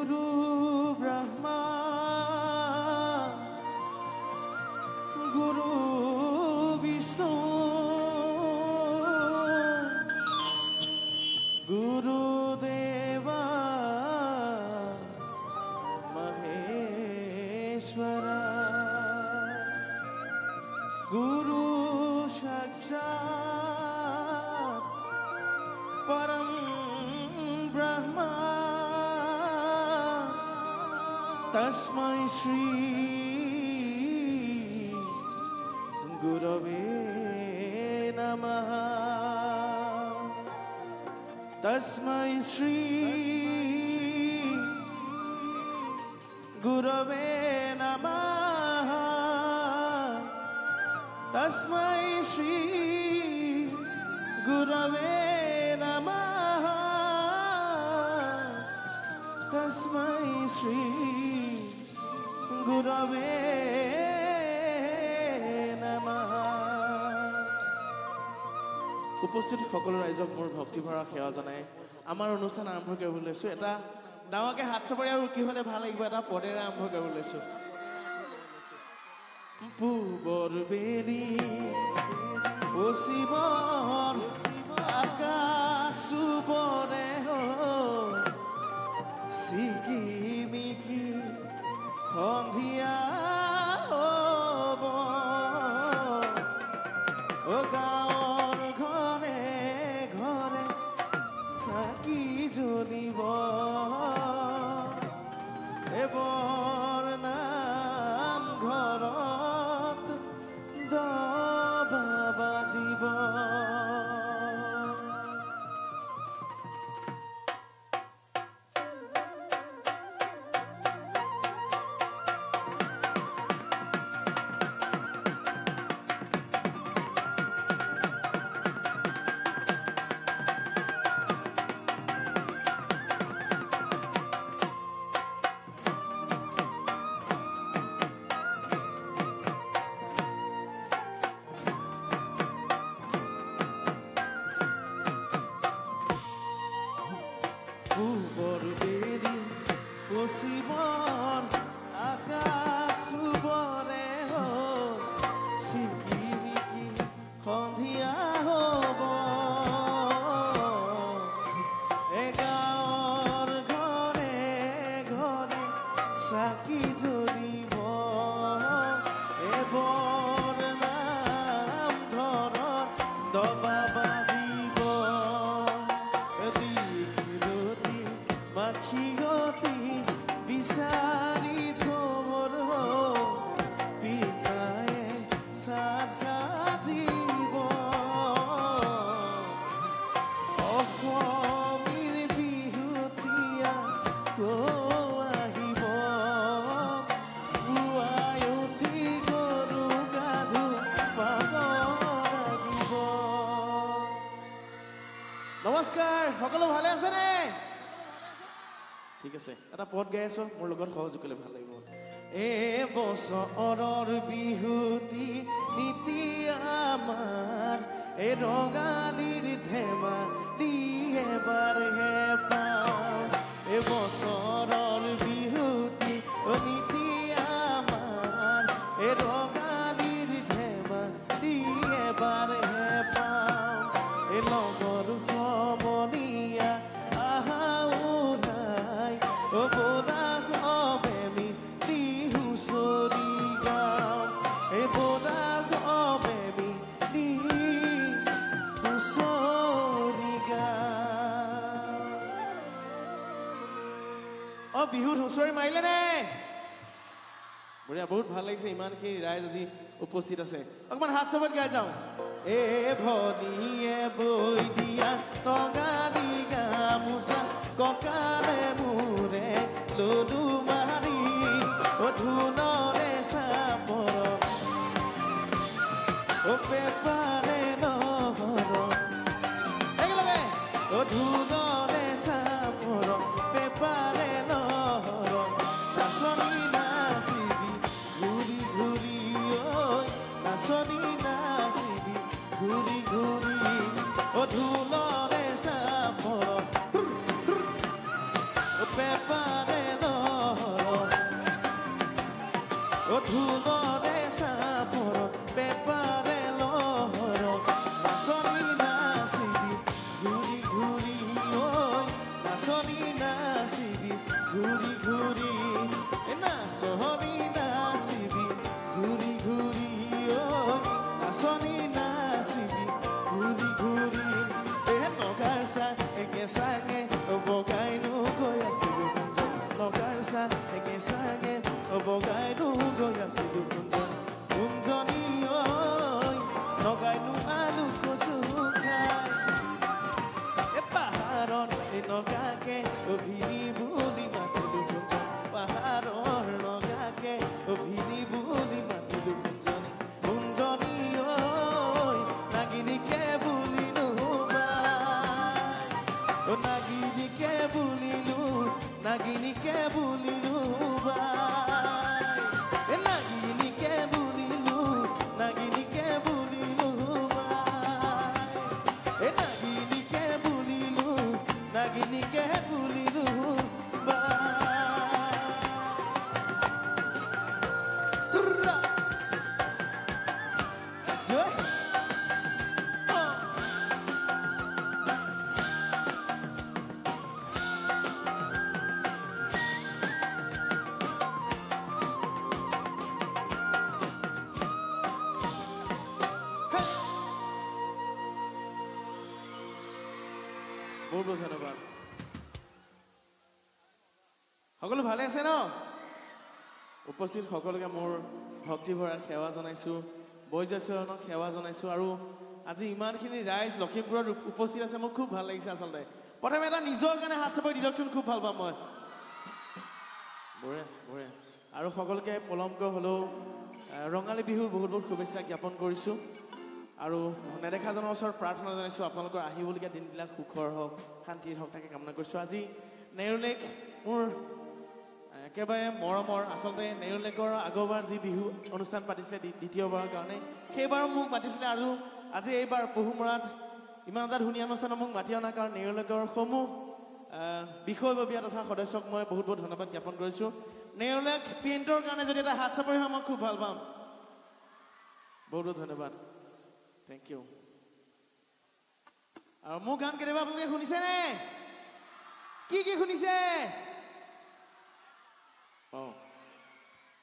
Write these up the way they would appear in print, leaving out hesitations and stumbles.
Guru Brahma Guru Vishnu Guru Deva Maheshwara Guru Sakshat Param Brahma Tasmai Shri Gurave Namaha Tasmai Shri Gurave Namaha Tasmai Shri Gurave Namaha Tasmai Shri Gurave Namaha উপস্থিত সকলো ৰাইজক মোৰ ভক্তিভৰা সেৱা জনাই আমাৰ অনুষ্ঠান আৰম্ভ কৰিব লৈছো এটা ডাঙৰকে হাত চাপৰি আৰু কি হলে ভাল লাগিব এটা পদেৰে আৰম্ভ কৰিব লৈছো পূবৰ বেলি পশ্চিমৰ আকাশ চুবৰে চিকিমিকি সন্ধিয়া হ'ব ও গাঁৱৰ ঘৰে ঘৰে চাকি জ্বলিব এবৰ নাম ঘৰত দবা বাজিব পূবৰ বেলি পশ্চিমৰ আকাশ চুবৰে চিকিমিকি সন্ধিয়া হ'ব গাঁৱৰ ঘৰে ঘৰে চাকি জ্বলিব এবৰ নাম ঘৰত দবা বাজিব মাখিয়তি বিচাৰি থবৰ পিতায়ে সাজিব অসমীৰ বিহুতীয়া আহিব পুৱাই উঠি গৰু গাধু পাব লাগিব নমস্কাৰ সকলো ভালে আছেনে ঠিক আছে এটা পদ গাই আছো মোৰ লগত সহযোগ কৰিলে ভাল লাগিব বছৰৰ বিহুতি নীতি আমাৰ ৰঙালীৰ ধেমালি এবাৰহে পাওঁ বছৰৰ বিহুতি নীতি আমাৰ ৰঙালীৰ ধেমালি এবাৰহে পাওঁ লগৰ সমনীয়া আহাও নাই বৰা হবে মি বিহু চৰি গাওঁ বৰা হবে মি বিহু চৰি গাওঁ বিহুত হুঁচৰি মাৰিলে নে বঢ়িয়া বহুত ভাল লাগিছে ইমানখিনি ৰাইজ আজি উপস্থিত আছে অকমান হাত চাপত গাই যাওঁ ভনীয়ে বৈ দিয়া টঙালি গামোচা ককালে মূৰে লডু মাৰি ধুনৰে চাপৰ পেপাৰে নহৰ একেলগে ধুনৰে চাপৰ পেপাৰে নহৰ নাচনি নাচিবি ঘূৰি ঘূৰি নাচনি নাচিবি ঘূৰি ঘূৰি ধুনৰে চাপৰ পেপাৰে বহুত বহুত ধন্যবাদ সকলো ভালে আছে ন উপস্থিত সকলোকে মোৰ ভক্তি ভৰা সেৱা জনাইছো বৈজস্যৰণক সেৱা জনাইছো আৰু আজি ইমানখিনি ৰাইজ লখিমপুৰত উপস্থিত আছে মোক খুব ভাল লাগিছে আচলতে প্ৰথমে এটা নিজৰ কাৰণে হাত চাপৰি দিয়কচোন খুব ভাল পাম মই বঢ়িয়া আৰু সকলোকে পলমকৈ হ'লেও ৰঙালী বিহুৰ বহুত বহুত শুভেচ্ছা জ্ঞাপন কৰিছোঁ আৰু নেদেখাজনৰ ওচৰত প্ৰাৰ্থনা জনাইছোঁ আপোনালোকৰ আহিবলগীয়া দিনবিলাক সুখৰ হওক শান্তিৰ হওক তাকে কামনা কৰিছোঁ আজি নেৰুলেক মোৰ একেবাৰে মৰমৰ আচলতে নেৰুলেকৰ আগৰবাৰ যি বিহু অনুষ্ঠান পাতিছিলে দ্বিতীয়বাৰৰ কাৰণে সেইবাৰো মোক মাতিছিলে আৰু আজি এইবাৰ পহুমৰাত ইমান এটা ধুনীয়া অনুষ্ঠানত মোক মাতি অনাৰ কাৰণে নেৰুলেকৰ সমূহ বিষয়ববীয়া তথা সদস্যক মই বহুত বহুত ধন্যবাদ জ্ঞাপন কৰিছোঁ নেৰুলেক পেইণ্টৰ কাৰণে যদি এটা হাত চাপৰি হয় মই খুব ভাল পাম বহুত বহুত ধন্যবাদ থেংক ইউ আৰু মোৰ গান কেতিয়াবা আপোনালোকে শুনিছেনে কি শুনিছে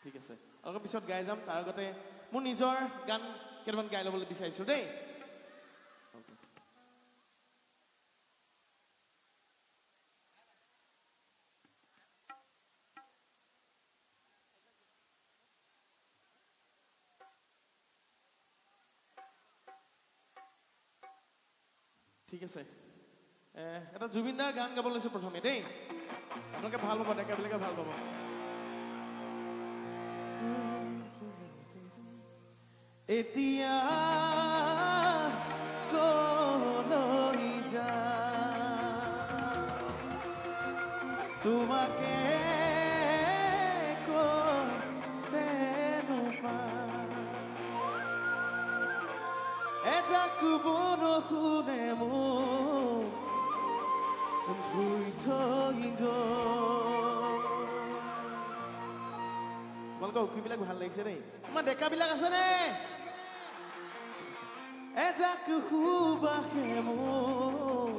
ঠিক আছে অলপ পিছত গাই যাম তাৰ আগতে মোৰ নিজৰ গান কেইটামান গাই ল'বলৈ বিচাৰিছোঁ দেই ঠিক আছে এটা জুবিন দাৰ গান গাব লৈছোঁ প্ৰথমে দেই আপোনালোকে ভাল পাব ডেকাবিলাকে ভাল পাব এতিয়া কলৈ যা তোমাকে কতে নোপা এজাক বৰষুণে মোক ধুই থৈ গ'ল তোমালোকৰ উকিবিলাক ভাল লাগিছে দেই তোমাৰ ডেকাবিলাক আছেনে এজাক সুবাসে মোক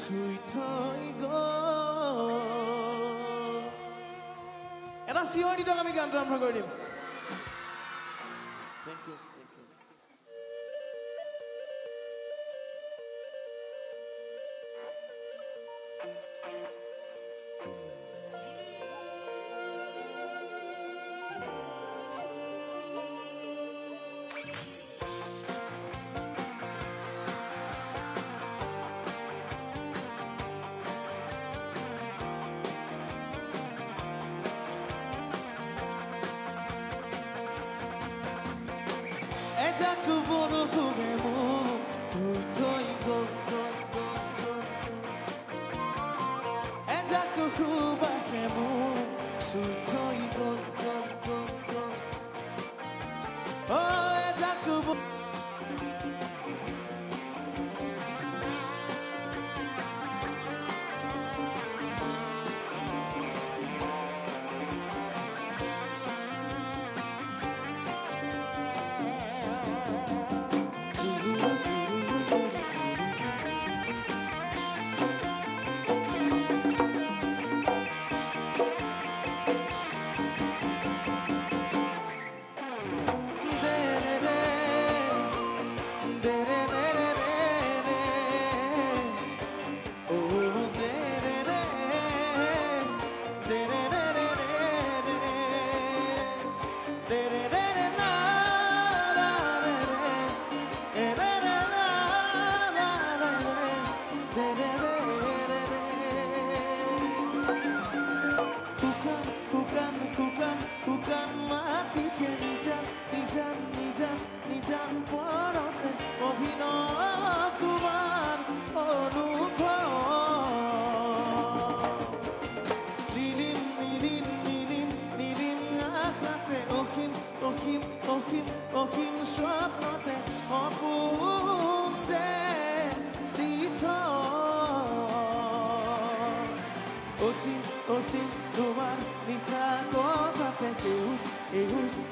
চুই থৈ গ'ল এটা চিঞৰ দি আমি গানটো আৰম্ভ কৰি দিম thank you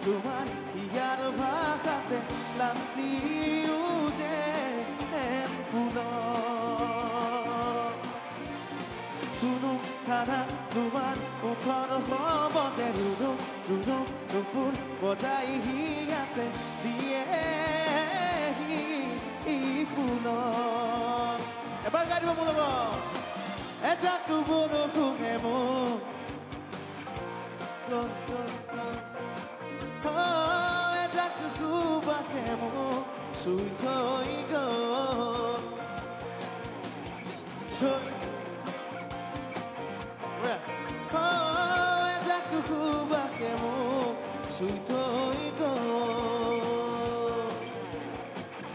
Lumar y ya no bájate la তোমাৰ ওঠৰ হবতে ৰুৰু ৰুৰু নুপুৰ বজাই হিয়াতে দিয়ে পুনৰ এবাৰ গাই দিব মোৰ লগত এজাক বৰষুণে মোক এজাক সুবাসে মোক চুই থৈ গ'ল এজাক সুবাসে মোক চুই থৈ গ'ল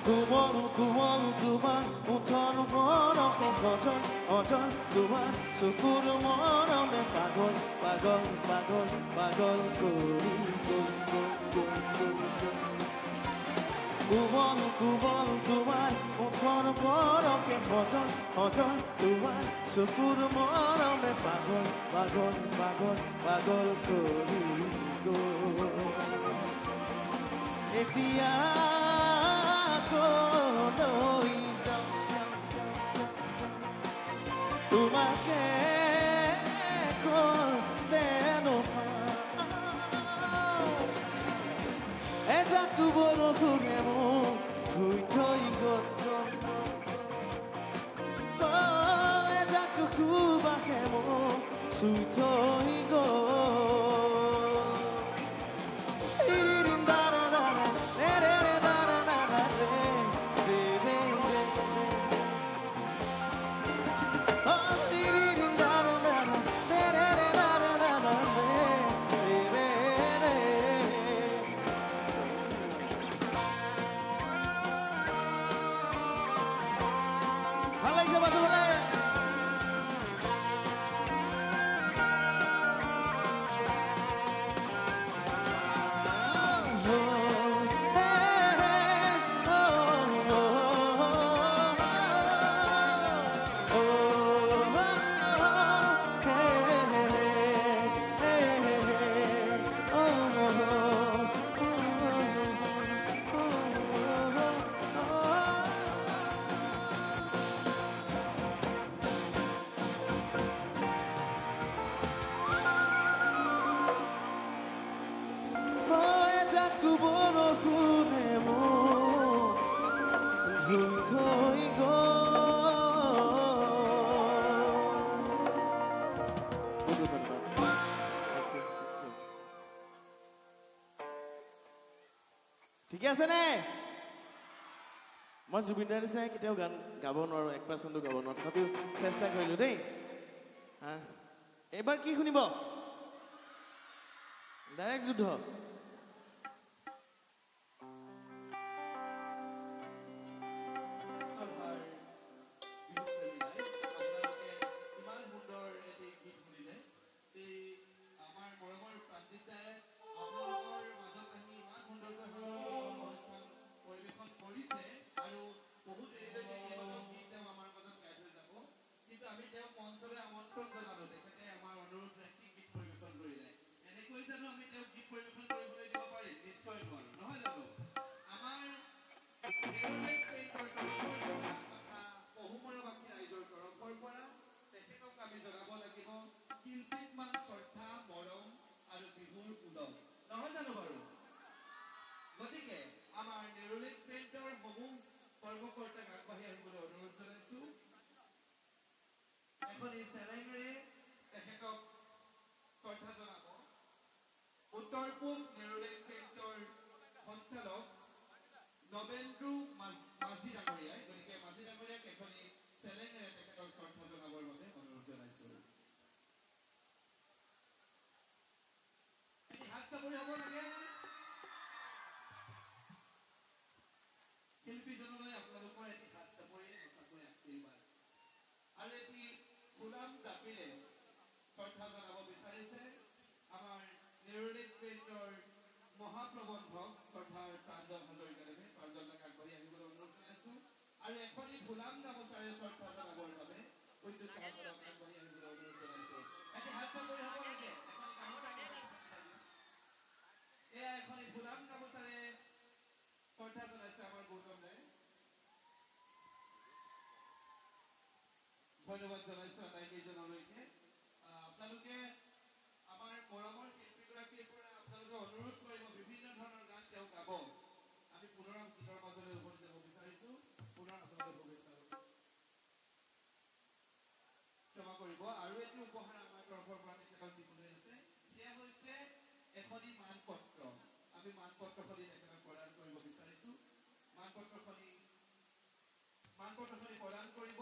কোমল কোমল তোমাৰ ওঠৰ মৰমে গঠন অজন তোমাৰ চকুৰ মৰমে পাগল পাগল পাগল পাগল কৰি কোমল কোমল তোমাৰ ওঠৰ মৰমে গঠন অজন তোমাৰ চকুৰ মৰমে পাগল পাগল পাগল পাগল কৰি এতিয়া তোমাকে কোনেনো এজাক বৰষুণে মোক ধুই থৈ গ'ল এজাক সুবাসে মোক চুই থৈ বৰষুণে মোক ধুই থৈ ঠিকে আছে নে মই জুবিনদাৰ নিচিনা কেতিয়াও গান গাব নোৱাৰো 1% গাব নোৱাৰো তথাপিও চেষ্টা কৰিলো দেই এইবাৰ কি শুনিব ডাইৰেক্ট যুদ্ধ ধন্যবাদ জানাইছো আটাইকেইজনলৈকে আপোনালোকে তৰফৰ পৰা তেখেতক দিবলৈ আছে সেয়া হৈছে এখনি মানপত্ৰ আমি মানপত্ৰখনি তেখেতক প্ৰদান কৰিব বিচাৰিছোঁ মানপত্ৰখনি প্ৰদান কৰিব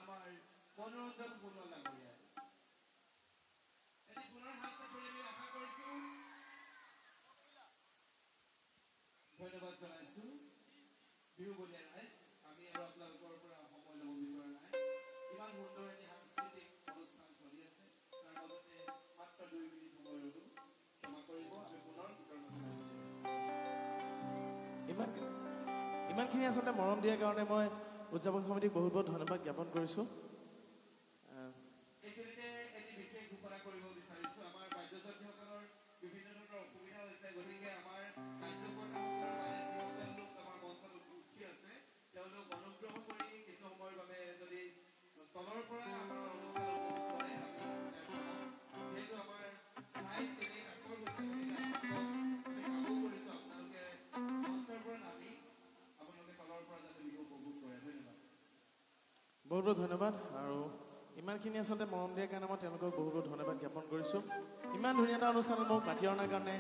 আমাৰ মনোৰঞ্জন সোণোৱাল ডাঙৰীয়াই এটি পুনৰ হাত চাপৰি আমি আশা কৰিছোঁ ধন্যবাদ জনাইছোঁ বিহুবলীয়া ৰাইজ আমি আৰু আপোনালোকৰ পৰা সময় ল'ব বিচৰা নাই ইমান সুন্দৰ এটি সাংস্কৃতিক অনুষ্ঠান চলি আছে তাৰ মাজতে মাত্ৰ 2 মিনিট সময় ৰ'লো ক্ষমা কৰিব আমি পুনৰ ইমানখিনি আচলতে মৰম দিয়াৰ কাৰণে মই উদযাপন সমিতিক বহুত বহুত ধন্যবাদ জ্ঞাপন কৰিছোঁ এইখিনিতে এটি বিশেষ ঘোষণা কৰিব বিচাৰিছোঁ আমাৰ বাদ্যযন্ত্ৰীসকলৰ বিভিন্ন ধৰণৰ অসুবিধা হৈছে গতিকে আমাৰ কাৰ্যকৰ্তাসকলৰ মানে যিসকল লোক আমাৰ মঞ্চত উঠি আছে তেওঁলোক অনুগ্ৰহ কৰি কিছু সময়ৰ বাবে যদি তলৰ পৰা আমাৰ অনুষ্ঠান উপভোগ কৰে আমি যিহেতু আমাৰ ঠাই তেনেই কাষৰ হৈছে গতিকে আপোনালোকক আমি কামো কৰিছোঁ আপোনালোকে মঞ্চৰ পৰা নামি আপোনালোকে তলৰ পৰা যাতে বিহু উপভোগ কৰে ধন্যবাদ বহুত বহুত ধন্যবাদ আৰু ইমানখিনি আচলতে মৰম দিয়াৰ কাৰণে মই তেওঁলোকক বহুত বহুত ধন্যবাদ জ্ঞাপন কৰিছোঁ ইমান ধুনীয়া এটা অনুষ্ঠানত মোক মাতি অনাৰ কাৰণে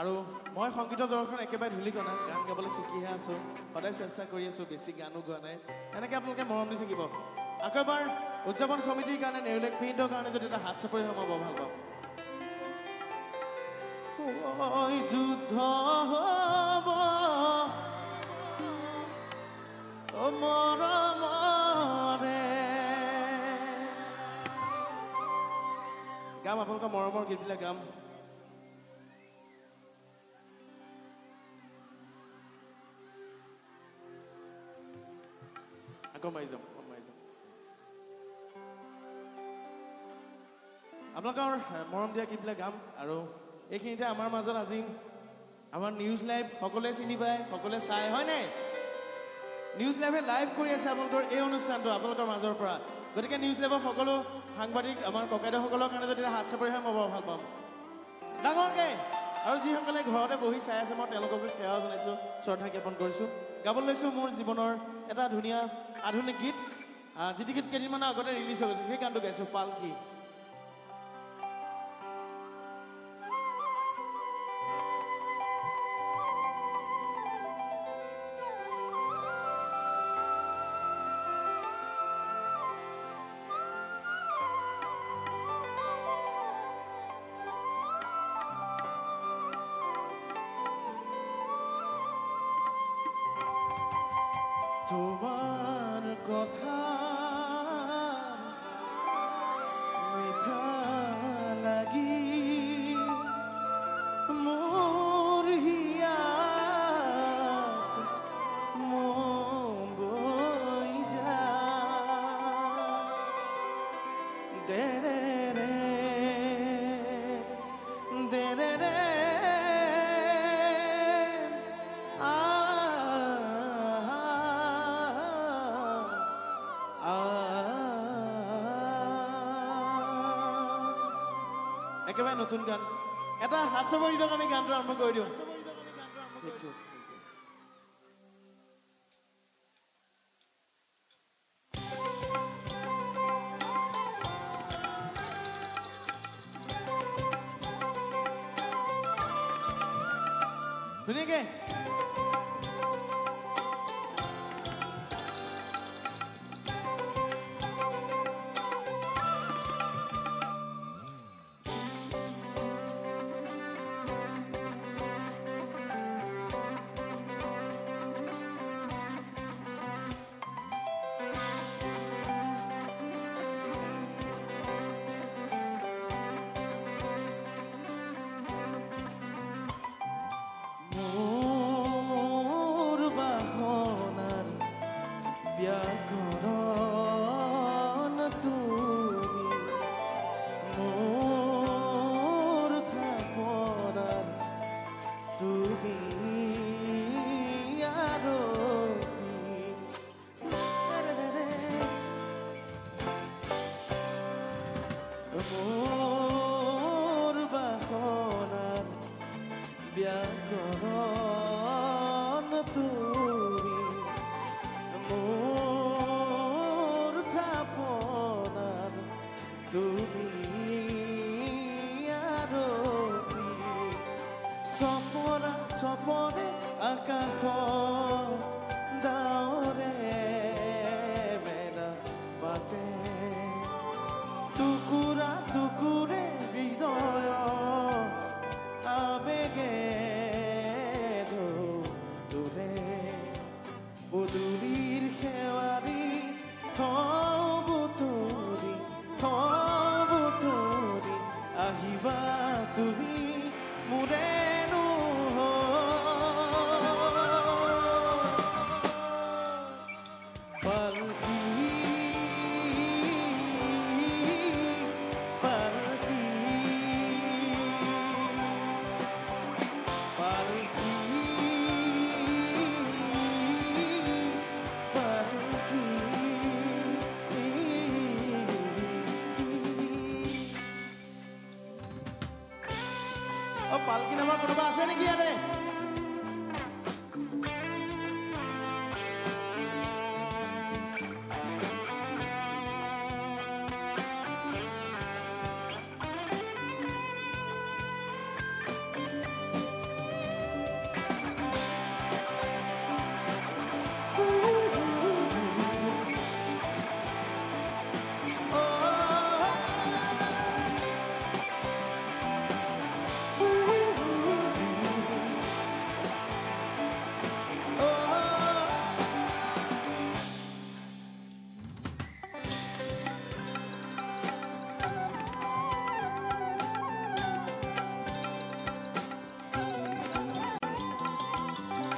আৰু মই সংগীত জগতখন একেবাৰে ধূলিকণা গান গাবলৈ শিকিহে আছোঁ সদায় চেষ্টা কৰি আছোঁ বেছি গানো গোৱা নাই এনেকৈ আপোনালোকে মৰম দি থাকিব আকৌ এবাৰ উদযাপন সমিতিৰ কাৰণে নেৰুলেক প্ৰিণ্টৰ কাৰণে যদি এটা হাত চাপৰি হয় মই বৰ ভাল পাম ঐ যুদ্ধ হ'ব মৰমৰে গাম আপোনালোকৰ মৰমৰ গীতবিলাক গাম আকৌ মাৰি যাম আপোনালোকৰ মৰম দিয়া গীতবিলাক গাম আৰু এইখিনিতে আমাৰ মাজত আজি আমাৰ নিউজ লাইভ সকলোৱে চিনি পায় সকলোৱে চাই হয়নে নিউজ লাইভে লাইভ কৰি আছে আপোনালোকৰ এই অনুষ্ঠানটো আপোনালোকৰ মাজৰ পৰা গতিকে নিউজ লাইভৰ সকলো সাংবাদিক আমাৰ ককাইদেউসকলৰ কাৰণে যদি হাত চাপৰি হয় মই বৰ ভাল পাম ডাঙৰকৈ আৰু যিসকলে ঘৰতে বহি চাই আছে মই তেওঁলোককো সেৱা জনাইছোঁ শ্ৰদ্ধা জ্ঞাপন কৰিছোঁ গাবলৈ লৈছোঁ মোৰ জীৱনৰ এটা ধুনীয়া আধুনিক গীত যিটো গীত কেইদিনমানৰ আগতে ৰিলিজ হৈ গৈছে সেই গানটো গাইছোঁ পালকি তোমার কথা মিঠা লাগি মোর হিয়া মন বই যা দে রে রে দে রে রে একেবাৰে নতুন গান এটা হাত চাপৰি দিয়ক আমি গানটো আৰম্ভ কৰি দিওঁ ধুনীয়াকে Oh আকাশ ডাৱৰে মেলা পাতে টুকুৰা টুকুৰে হৃদয় আবেগে দৌৰে পদূলিৰ শেৱাৰী থবুতৰি আহিবা তুমি মোৰেনো পালকি পালকি পালকি পালকি নামৰ কোনোবা আছে নেকি ইয়াতে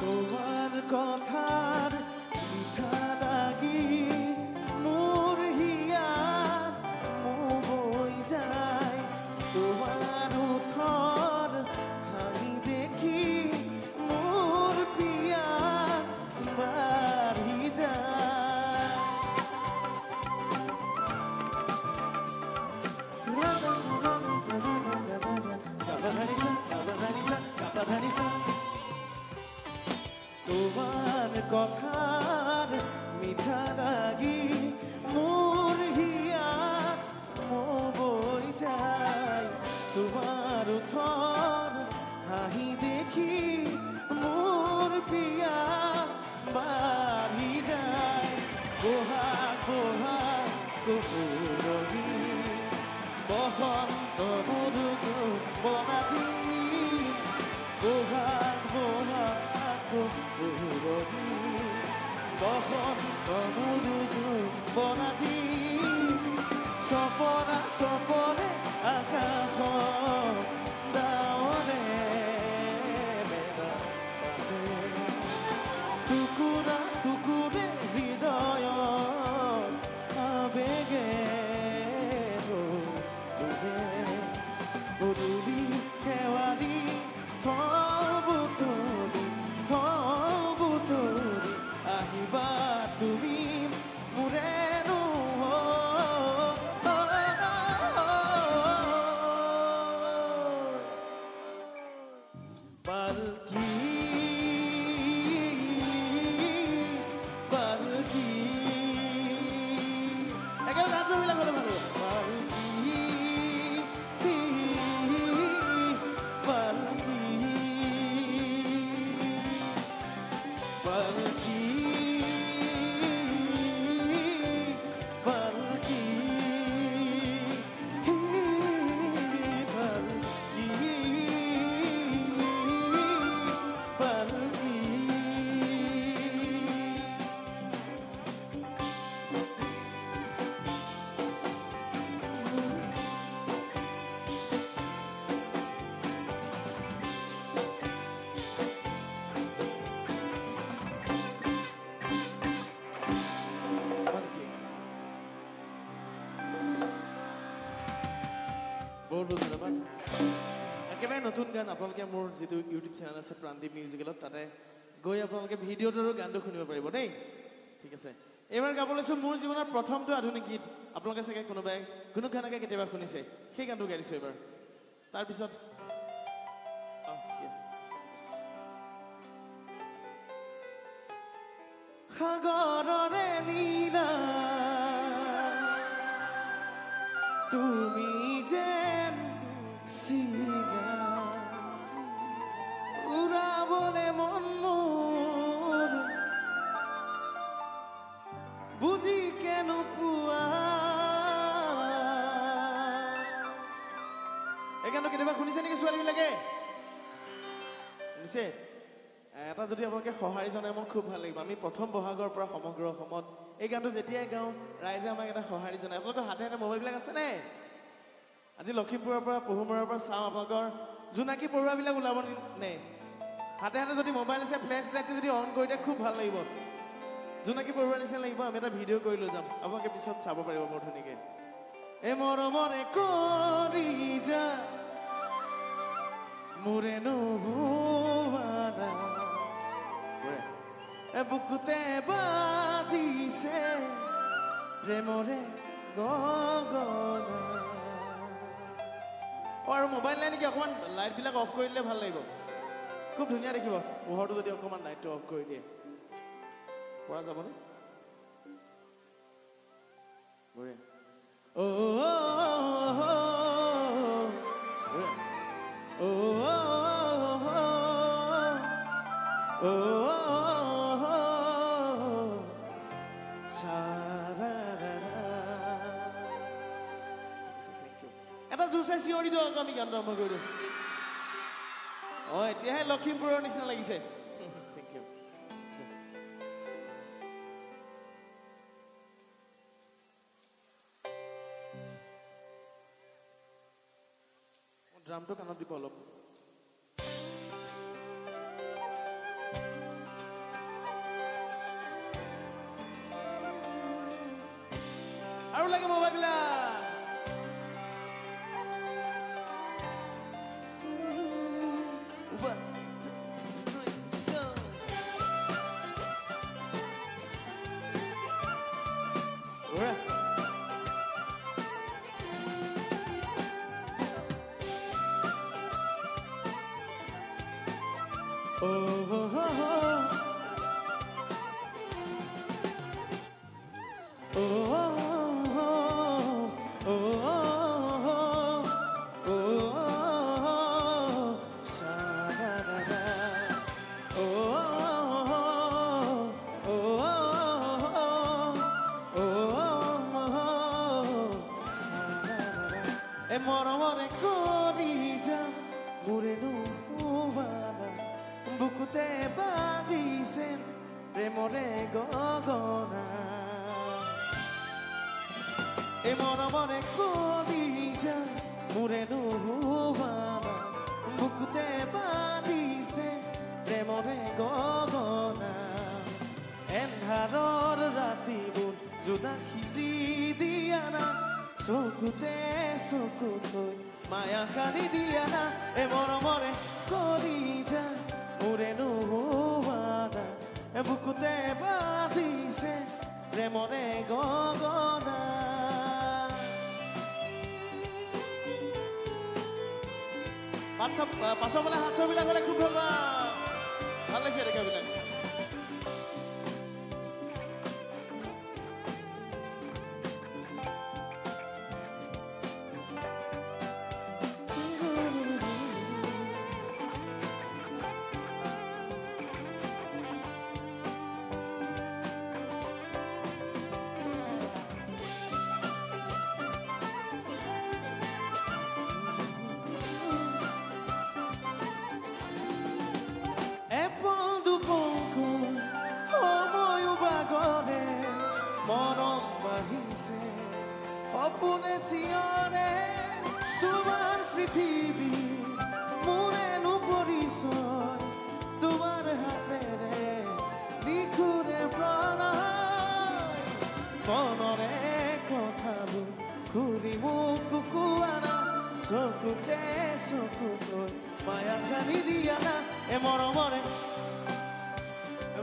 তোমার কথার মিঠা লাগি মোর হিয়াত বই যায় তোমার উঠর হাঁহি দেখি মোর পিয়া বাড়ি যায় তোমার কথার মিঠা লাগি মোর হিয়াত বই যায় তোমার উঠর হাঁহি দেখি মোর পিয়া বাড়ি যায় বহাগ বহাগ কুকুরবি বসন্ত মধুকু বনাজি বহাগ বহাগ কুকুরবি বসন্ত মধুকু বনাজি সপনা সপনে আকাশ ডাৱৰে মেলা পাতে টুকুৰা টুকুৰে হৃদয় আবেগে পদূলি শেৱাৰী থবুতৰি আহিবা তুমি মোৰেনো পালকি পালকি একেবাৰে নাচবিলাক হ'লে ভাল পালকি পালকি পালকি পালকি পালকি বহুত বহুত ধন্যবাদ একেবাৰে নতুন গান আপোনালোকে মোৰ যিটো ইউটিউব চেনেল আছে প্ৰাণদীপ মিউজিকেলত তাতে গৈ আপোনালোকে ভিডিঅ'টোৰ গানটো শুনিব পাৰিব দেই ঠিক আছে এইবাৰ গাব লৈছোঁ মোৰ জীৱনৰ প্ৰথমটো আধুনিক গীত আপোনালোকে চাগে কোনোবাই কোনো গানকে কেতিয়াবা শুনিছে সেই গানটো গাই দিছোঁ এইবাৰ তাৰপিছত সাগৰৰে নীলা তুমি যেন চিলা উৰাবলে মন লাগে শুনিছে এটা যদি আপোনালোকে সঁহাৰি জনাই মোক খুব ভাল লাগিব আমি প্ৰথম বহাগৰ পৰা সমগ্ৰ অসমত এই গানটো যেতিয়াই গাওঁ ৰাইজে আমাক এটা সঁহাৰি জনায় আপোনালোকৰ হাতে হাতে মোবাইলবিলাক আছেনে আজি লখিমপুৰৰ পৰা পহুমৰাৰ পৰা চাওঁ আপোনালোকৰ জোনাকী পৰুৱাবিলাক ওলাব নে হাতে হাতে যদি মোবাইল আছে ফ্লেছ লাইটটো যদি অন কৰি দিয়ে খুব ভাল লাগিব জোনাকী পৰুৱাৰ নিচিনা লাগিব আমি এটা ভিডিঅ' কৰি লৈ যাম আপোনালোকে পিছত চাব পাৰিব মোৰ ধুনীয়াকৈ এ মৰমৰে কৰি যা মোৰে নোহোৱানা এ বুকুতে বাজিছে প্ৰেমৰে গগনা আৰু মোবাইল নাই নেকি অকণমান লাইটবিলাক অফ কৰি দিলে ভাল লাগিব খুব ধুনীয়া দেখিব পোহৰটো যদি অকণমান লাইটটো অফ কৰি দিয়ে পৰা যাবনে এটা জোৰ চাই চিঞৰি দিওঁ আকৌ আমি গান আৰম্ভ কৰি দিওঁ এতিয়াহে লখিমপুৰৰ নিচিনা লাগিছে থেংক ইউ ড্ৰামটো কাণত দিব অলপ আৰু লাগে মোবাইলবিলাক মৰমৰে কৰি যা মোৰে নোহোৱানা বুকুতে বাজিছে প্ৰেমৰে গগনা এই মৰমৰে কৰি যা মোৰে নোহোৱানা বুকুতে বাজিছে প্ৰেমৰে গগনা এন্ধাৰৰ ৰাতিবোৰ জোনাক সিঁচি দিয়া না চকুতে চকু থৈ মায়া কানি দিয়া না এ মৰমৰে কৰি যা মোৰে নোহোৱানা বুকুতে বাজিছে প্ৰেমৰে গগনা পাছৰ বোলে হাত চবিলাক হ'লে খুব ভাল ভাল লাগিছে দেখাবিলাক মৰম বাঢ়িছে সপোনে চিঞৰে তোমাৰ পৃথিৱী মোৰেনো পৰিচয় তোমাৰ হাতেৰে লিখোৰে প্ৰণয় মনৰে কথাবোৰ ঘূৰি মোক কোৱা না চকুতে চকু থৈ মায়া কানি দিয়া না এ মৰমৰে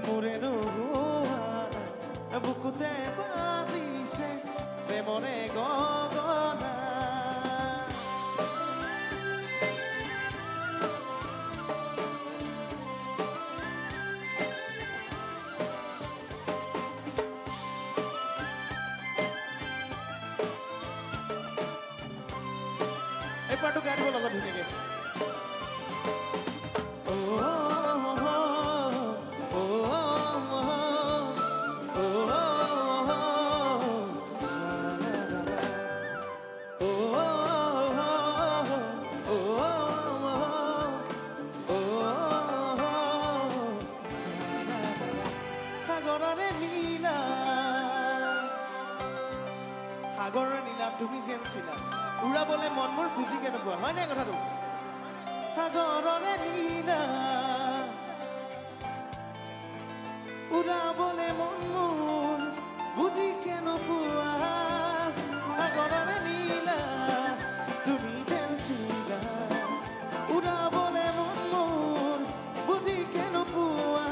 মোৰে নোহোৱানা বুকুতে বাজিছে প্ৰেমৰে গগনা এই পাৰ্টটো গাই দিব লগত ধুনীয়াকৈ সাগৰৰ নীলা তুমি যেন চিলা উৰাবলে মন মোৰ বুজি কেনেকুৱা হয় নাই কথাটো সাগৰৰে নীলা উৰাবলে মন মোৰ বুজি কেনেকুৱা সাগৰৰে নীলা তুমি যেন চিলা উৰাবলে মন মোৰ বুজি কেনেকুৱা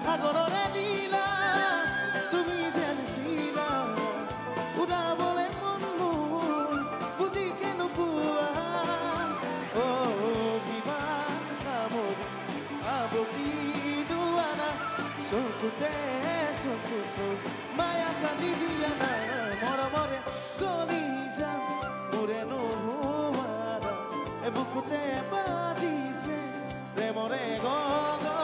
সাগৰৰে নীলা তুমি যেন চিলা উৰাবলে মন মোৰ বুজি কেনেকুৱা বিমান নামৰি আবকি দুৱানা চকুতে চকুতো মায়া কান্দি দিয়া না মৰমৰে গলি যাম মোৰে নোহোৱাৰা বুকুতে বাজিছে প্ৰেমৰে গগনা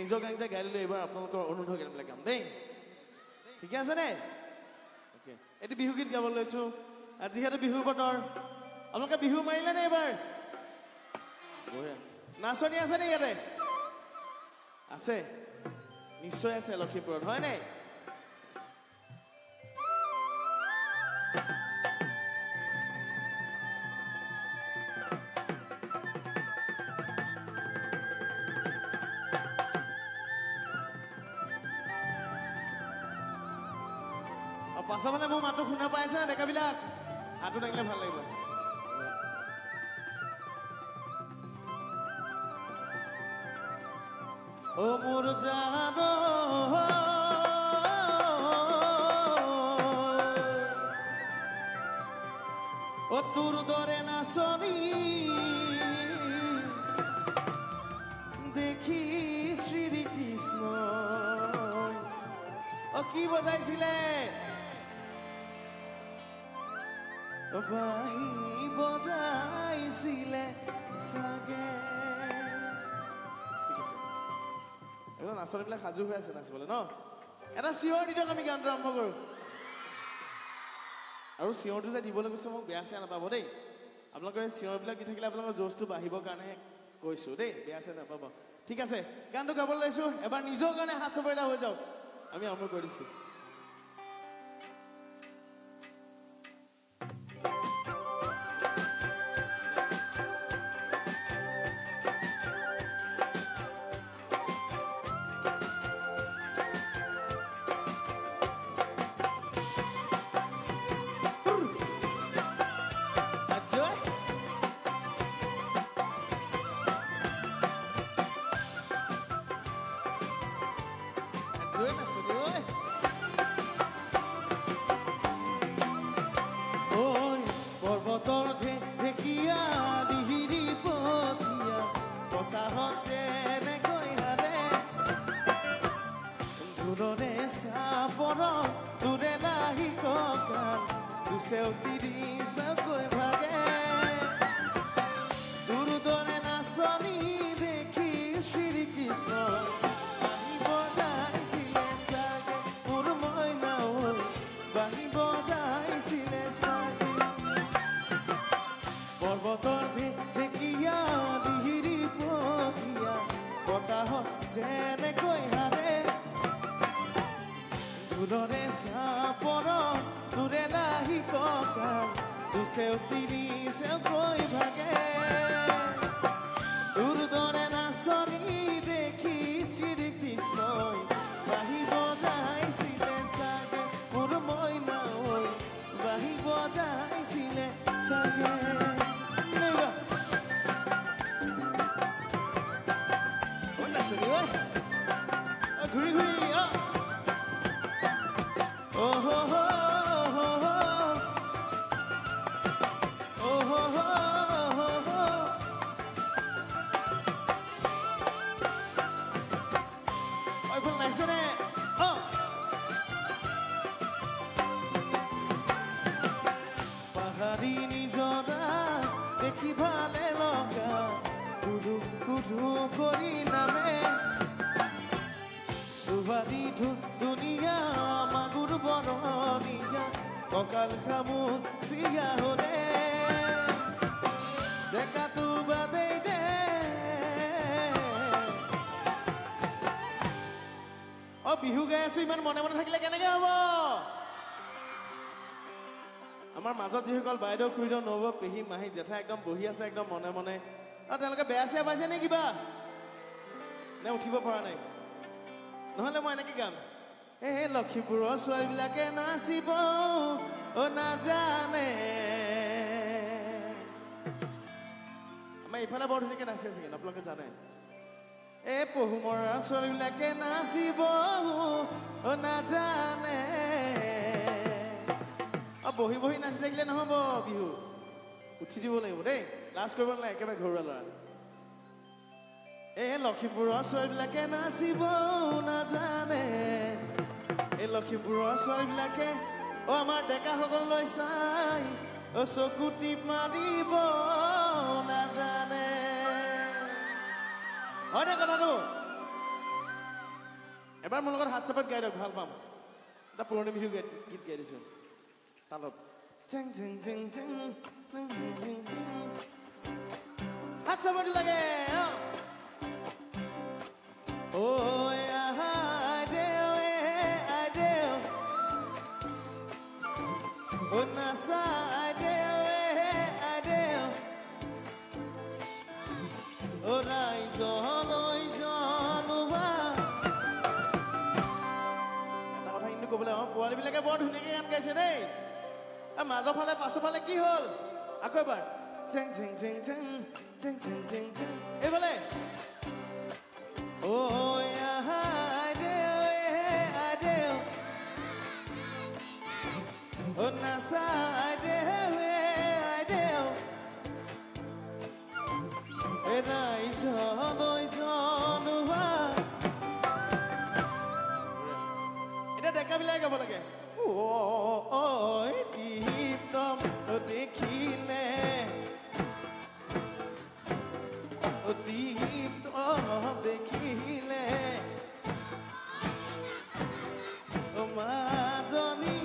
নিজৰ গানটা গাই ললে এবাৰ আপোনালোকৰ অনুৰোধ গানবিলাক গাম দেই ঠিকে আছে নে ওকে এটি বিহু গীত গাব লৈছো আজি যিহেতু বিহু বতৰ আপোনালোকে বিহু মাৰিলে নে এবাৰ নাচনি আছে নে ইয়াতে আছে নিশ্চয় আছে লক্ষীপুৰত হয় নাই পাছৰ মানে মোৰ মাতটো শুনা পাই আছে নে ডেকাবিলাক হাতটো দাঙিলে ভাল লাগিব ও মোৰ জান ও তোৰ দৰে নাচনি দেখি শ্ৰীকৃষ্ণ ও কি বজাইছিলে বাহি বজাইছিলে চাগে ঠিক আছে নাচনীবিলাক সাজু হৈ আছে নাচিবলৈ ন এটা চিঞৰ দি দিয়ক আমি গানটো আৰম্ভ কৰোঁ আৰু চিঞৰটো যে দিবলৈ কৈছে মোক বেয়া চেয়া নাপাব দেই আপোনালোকৰ এই চিঞৰবিলাক দি থাকিলে আপোনালোকৰ জোচটো বাঢ়িবৰ কাৰণেহে কৈছোঁ দেই বেয়া চেয়া নাপাব ঠিক আছে গানটো গাবলৈ লৈছোঁ এবাৰ নিজৰ কাৰণে হাত চাপৰি এটা হৈ যাওক আমি আৰম্ভ কৰি দিছোঁ দেখি ভালে লগা কুধু কুধু কৰি নামে সুবাদি দুনিয়া মাগুর বরনিয়া ককাল খামু সিয়া হলে দেখা তু বাদে দে ও বিহু গাই আছো ইমান মনে মনে থাকিলে কেনেকে হব আমাৰ মাজত যিসকল বাইদেউ খুৰীদেউ নব পেহী মাহী জেঠা একদম বহি আছে একদম মনে মনে আৰু তেওঁলোকে বেয়া চেয়া পাইছে নে কিবা নে উঠিব পৰা নাই নহলে মই এনেকে গাম লক্ষীপুৰৰ ছোৱালীবিলাকে নাচিব অ নাজানে আমাৰ ইফালে বৰ ধুনীয়াকে নাচি আছে কিন্তু আপোনালোকে জানে পহুমৰা ছোৱালীবিলাকে নাচিব অ নাজানে বহি বহি নাচি থাকিলে নহব বিহু উঠি দিব লাগিব দেই লাজ কৰিব নালাগে একেবাৰে ঘৰুৱা ল'ৰা লক্ষীপুৰৰ ছোৱালীবিলাকে নাচিব নাজানে লক্ষীপুৰৰ ছোৱালীবিলাকে আমাৰ ডেকাসকললৈ চাই চকু টিপ মাৰিব নাজানে হয়নে কথাটো এবাৰ মোৰ লগত হাত চাপত গাই দিয়ক ভাল পাম এটা পুৰণি বিহু গীত গাই দিছো তালত চেং চেং চেং চেং হাত চাপত লাগে oi adeu adeu o nasa adeu adeu o rai jonuwa এটা কথা কিন্তু কবলে পোৱালি বিলাকে বৰ ধুনীয়াকে গান গাইছে দেই মাজৰ ফালে পাছৰ ফালে কি হল আকৌ এবাৰ চেং চেং চেং চেং চেং চেং চেং চেং এইফালে oh yeah adeu oh nasa adeu erai jonuwa এটা ডেকা বিলাই গাব লাগে oi দীপ্তম দেখিলে দেখিলে মাজনী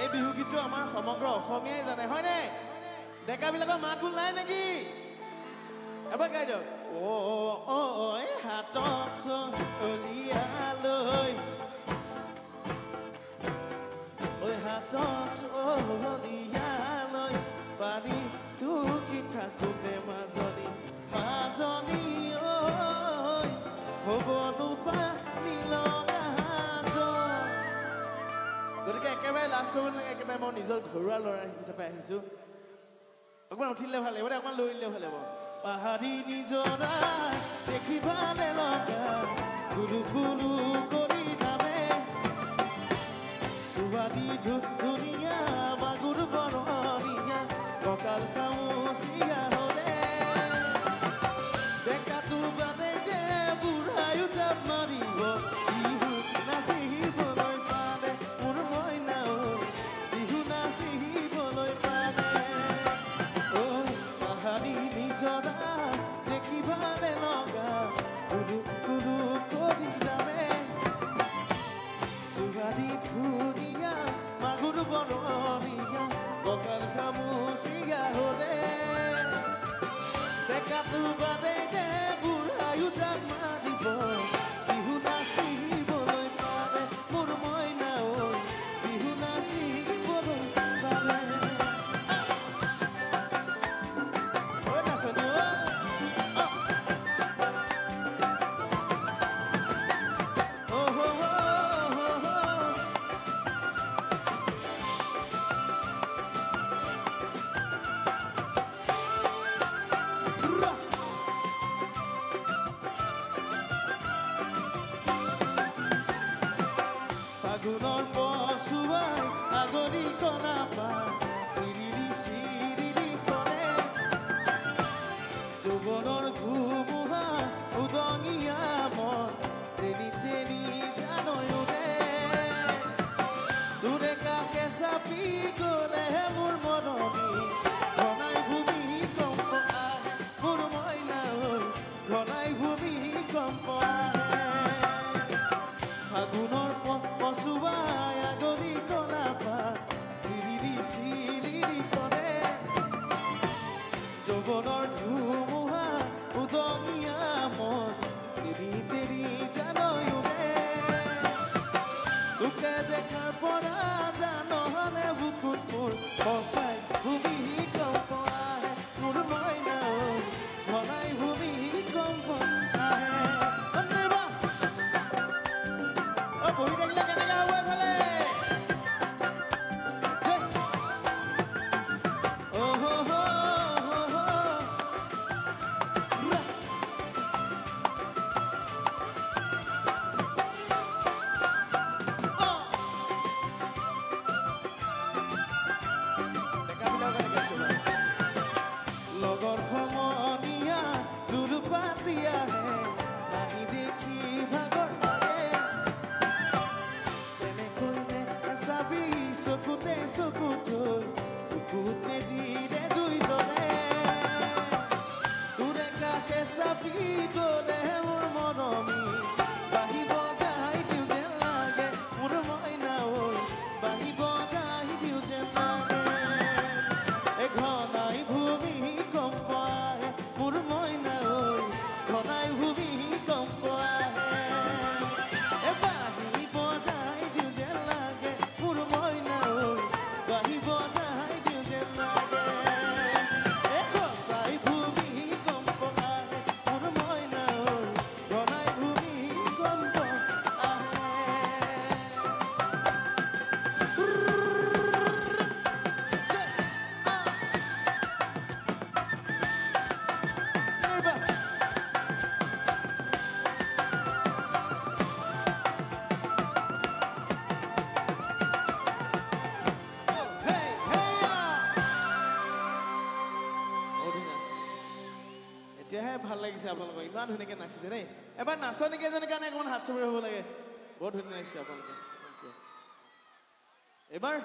এই বিহু গীতটো আমাৰ সমগ্ৰ অসমীয়াই জানে হয়নে ডেকাবিলাকৰ মাত বোল নাই নেকি এবাৰ গাই দিয়ক হাতত চলিয়ালৈ হাতত চলিয়ালৈ পানী টুকি থাকোতে মাজনী মাজনী হ'বনো পানী লগা গতিকে একেবাৰে লাজ কৰিব নালাগে একেবাৰে মই নিজৰ ঘৰুৱা ল'ৰা হিচাপে আহিছো অকণমান উঠিলে ভাল লাগিব অকণমান লৈ দিলে ভাল লাগিব পাহাৰী নিজৰা দেখি ভালে লগা গুৰু গুৰু কৰি নামে সুবাদি দুনিয়া মাগুৰ বৰনিয়া ককাল কাউচিয়া হলে দেখাতো বাদে দে বুঢ়ায়ো জাপ মাৰিব বিহু নাচিবলৈ পালে মোৰ মইনাও বিহু নাচিবলৈ পালে পাহাৰী নিজৰা দেখি ভালে লগা গুৰু গুৰু কৰি নামে সুবাদি ধুনীয়া মাগুৰ বৰনিয়া ককাল খামুচিয়া হলে দেখাতো বাদে দে বুঢ়ায়ো জাপ মাৰিব বিহু নাচিবলৈ পালে মোৰ মইনাও বিহু নাচিবলৈ পালে নাচনী ফাগুনৰ বসুৱাই আগলি কলা পা চিৰিৰি চিৰিৰি কৰে যৌৱনৰ ধুমুহা উদঙিয়া মন তেনি তেনি জানৈ উৰে দূৰে কাষ চাপি গলে মোৰ মৰমী ঘনাই ভূমি কম্প আহে মোৰ মইনা ঘনাই ভূমি কম্প আহে ফাগুনৰ পচুৱাই আগলি কলা পাত চিৰিৰি চিৰিৰি কৰে যৌৱনৰ ধুমুহা উদঙিয়া মন তেৰি তেৰি জানয়ুবে তোকে দেখাৰ পৰা জানহলে বুকুত মোৰ সঁচাই ভূমি কম্প আহে মোৰ মইনা ঘনাই ভূমি কম্প আহে বহি থাকিলে কেনেকে হ'ব এইফালে লগৰ সমনীয়া জুলুপাতি আহে নাহি দেখি ভাগৰ লাগে তেনেকৈ চাবি চকুতে চকুত বুকুত মেজিৰে জুই জ্বলে তোৰে কাষে চাবি গলে মোৰ মৰমী বাঢ়িব যাই দিওঁ যেন লাগে মোৰ মইনা বাঢ়িব যাই দিওঁ যেন লাগে ঘনাই ভূমি কম্প আহে মোৰ মইনা ঘনাই ভূমি কম্প আহে বাঢ়িব যাই দিওঁ যেন লাগে মোৰ মইনা বাঢ়িব যাই দিওঁ যেন লাগে সঁচাই ভূমি কম্প আহে মোৰ মইনা ঘনাই ভূমি কম্প আহে এতিয়াহে ভাল লাগিছে আপোনালোকক ইমান ধুনীয়াকৈ নাচিছে দেই এবাৰ নাচৰ নেকি এজনী কাৰণে অকণমান হাত চাপৰি হ'ব লাগে বহুত ধুনীয়া নাচিছে আপোনালোকে এইবাৰ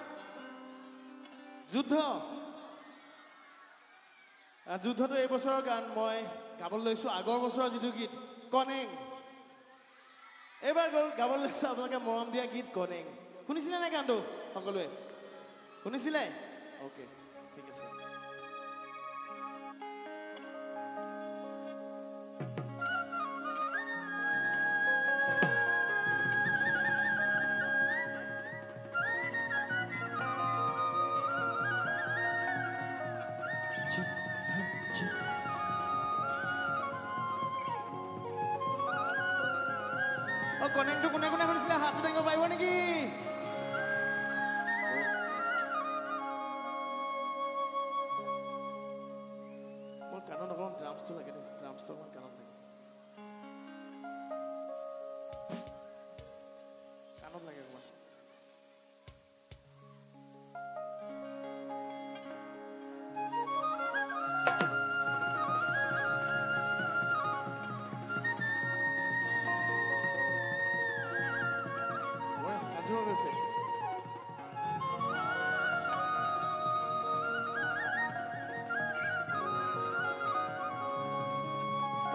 যুদ্ধটো এই বছৰৰ গান মই গাবলৈ লৈছোঁ আগৰ বছৰৰ যিটো গীত কনেং এইবাৰ গাবলৈ লৈছোঁ আপোনালোকে মৰম দিয়া গীত কনেং শুনিছিলে নে গানটো সকলোৱে শুনিছিলে অ'কে ঠিক আছে কনেংটো কোনে কোনে শুনিছিলে হাতটো দাঙিব পাৰিব নেকি মোৰ কাণত অকণমান ড্ৰামছটো লাগে দেই ড্ৰামছটো অকণমান কাণত লাগে কাণত লাগে অকণমান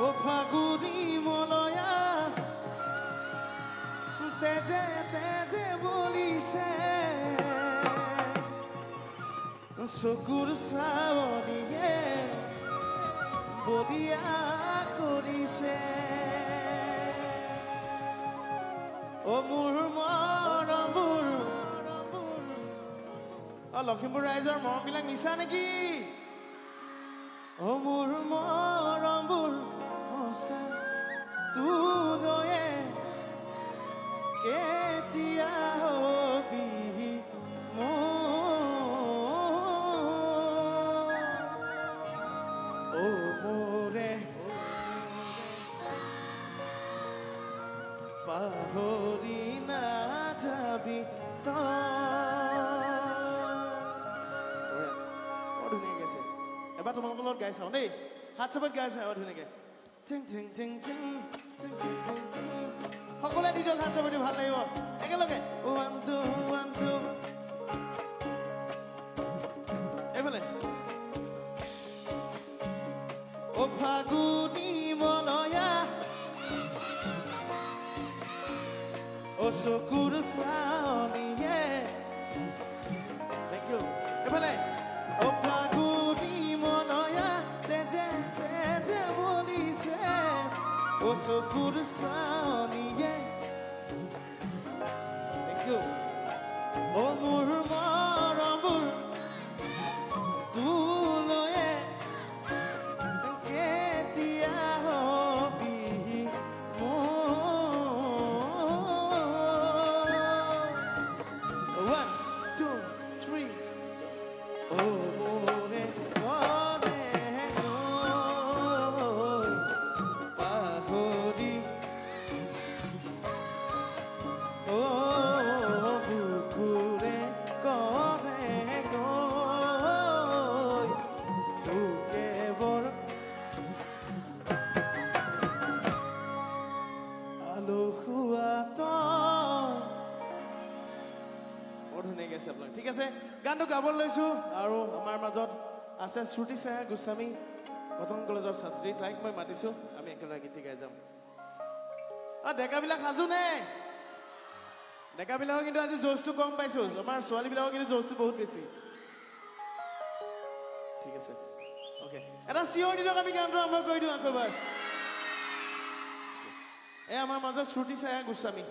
ও ফাগুনি মলয়া তেজে তেজে বলিছে চকুৰ চাৱনিয়ে বলিয়া কৰিছে ও মোৰ মৰমবোৰ লখিমপুৰ ৰাইজৰ মৰমবিলাক মিছা নেকি ও মোৰ মৰমবোৰ সঁচা তোৰয়ে কেতিয়া হবি ও মোৰে পাহৰি নাযাবি এবাৰ তোমালোকৰ লগত গাই চাওঁ দেই হাত চাপত গাই চাওঁ ধুনীয়াকৈ সকলোৱে দি দিয়ক হাত চাপত ভাল লাগিব একেলগে 1 2 1 2 চকুৰ চাৱনিয়ে Thank you. এফালে ও ফাগুনি মনয়া তেজে তেজে বলিছে ও চকুৰ চাৱনিয়ে Thank you. ও মোৰ মৰমৰ তুলয়ে কেতিয়া হবি মোৰ 1 2 3 ও মোৰে গৰে গৈ পাহৰি ও বুকুৰে কৰে গৈ তোকে বৰ আলসুৱা তই বৰ ধুনীয়াকৈ আছে আপোনাক ঠিক আছে গানটো গাবলৈ লৈছোঁ আৰু আমাৰ মাজত আছে শ্ৰুতি ছায়া গোস্বামী কটন কলেজৰ ছাত্ৰী তাইক মই মাতিছোঁ আমি একেলগে গীত গাই যাম ডেকাবিলাক সাজু নে ডেকাবিলাকৰ কিন্তু আজি জোচটো কম পাইছোঁ আমাৰ ছোৱালীবিলাকৰ কিন্তু জোচটো বহুত বেছি ঠিক আছে অ'কে এটা চিঞৰ দিয়ক আমি গানটো আৰম্ভ কৰি দিওঁ আকৌ এবাৰ এই আমাৰ মাজত শ্ৰুতি ছায়া Goswami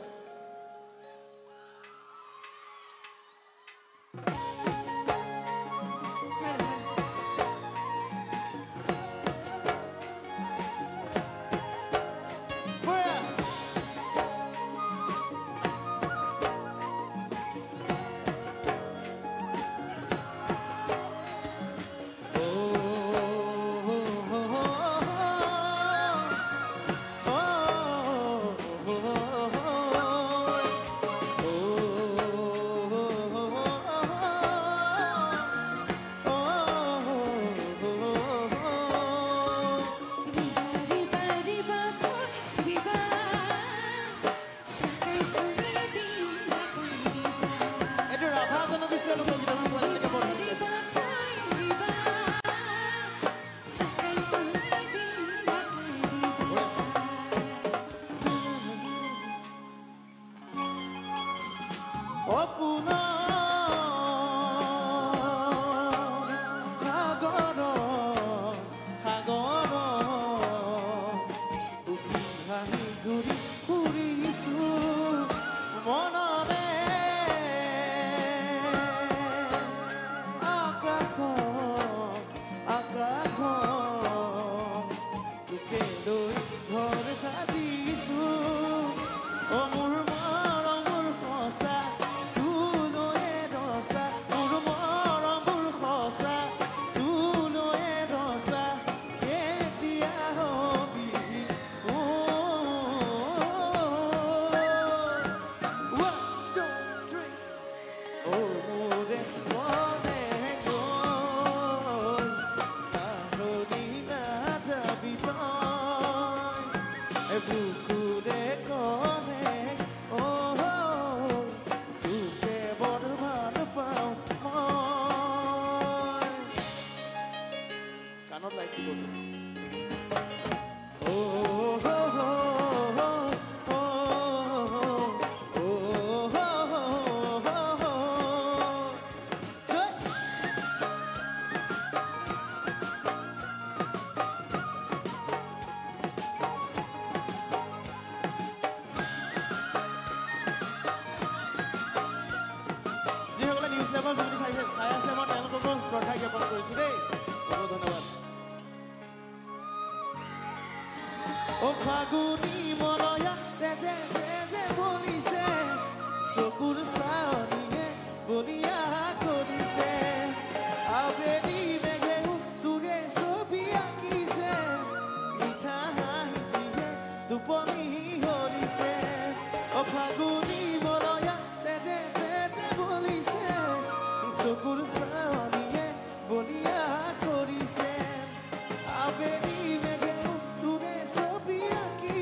Abeni me geu, tu ne sabia que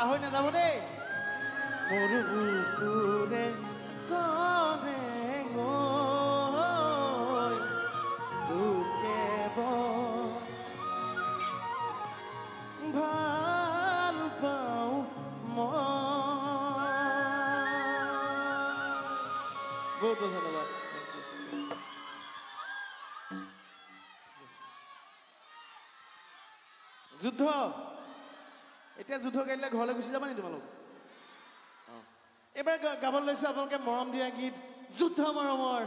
পাহৰি নাযাব দেই মোৰ বুকুৰে কনে গৈ তোকে ভাল পাওঁ মই বহুত বহুত ধন্যবাদ যুদ্ধ এতিয়া যুদ্ধ গাইলে ঘৰলৈ গুচি যাবা নেকি তোমালোক এইবাৰ গাবলৈ লৈছো আপোনালোকে মৰম দিয়া গীত যুদ্ধ মৰমৰ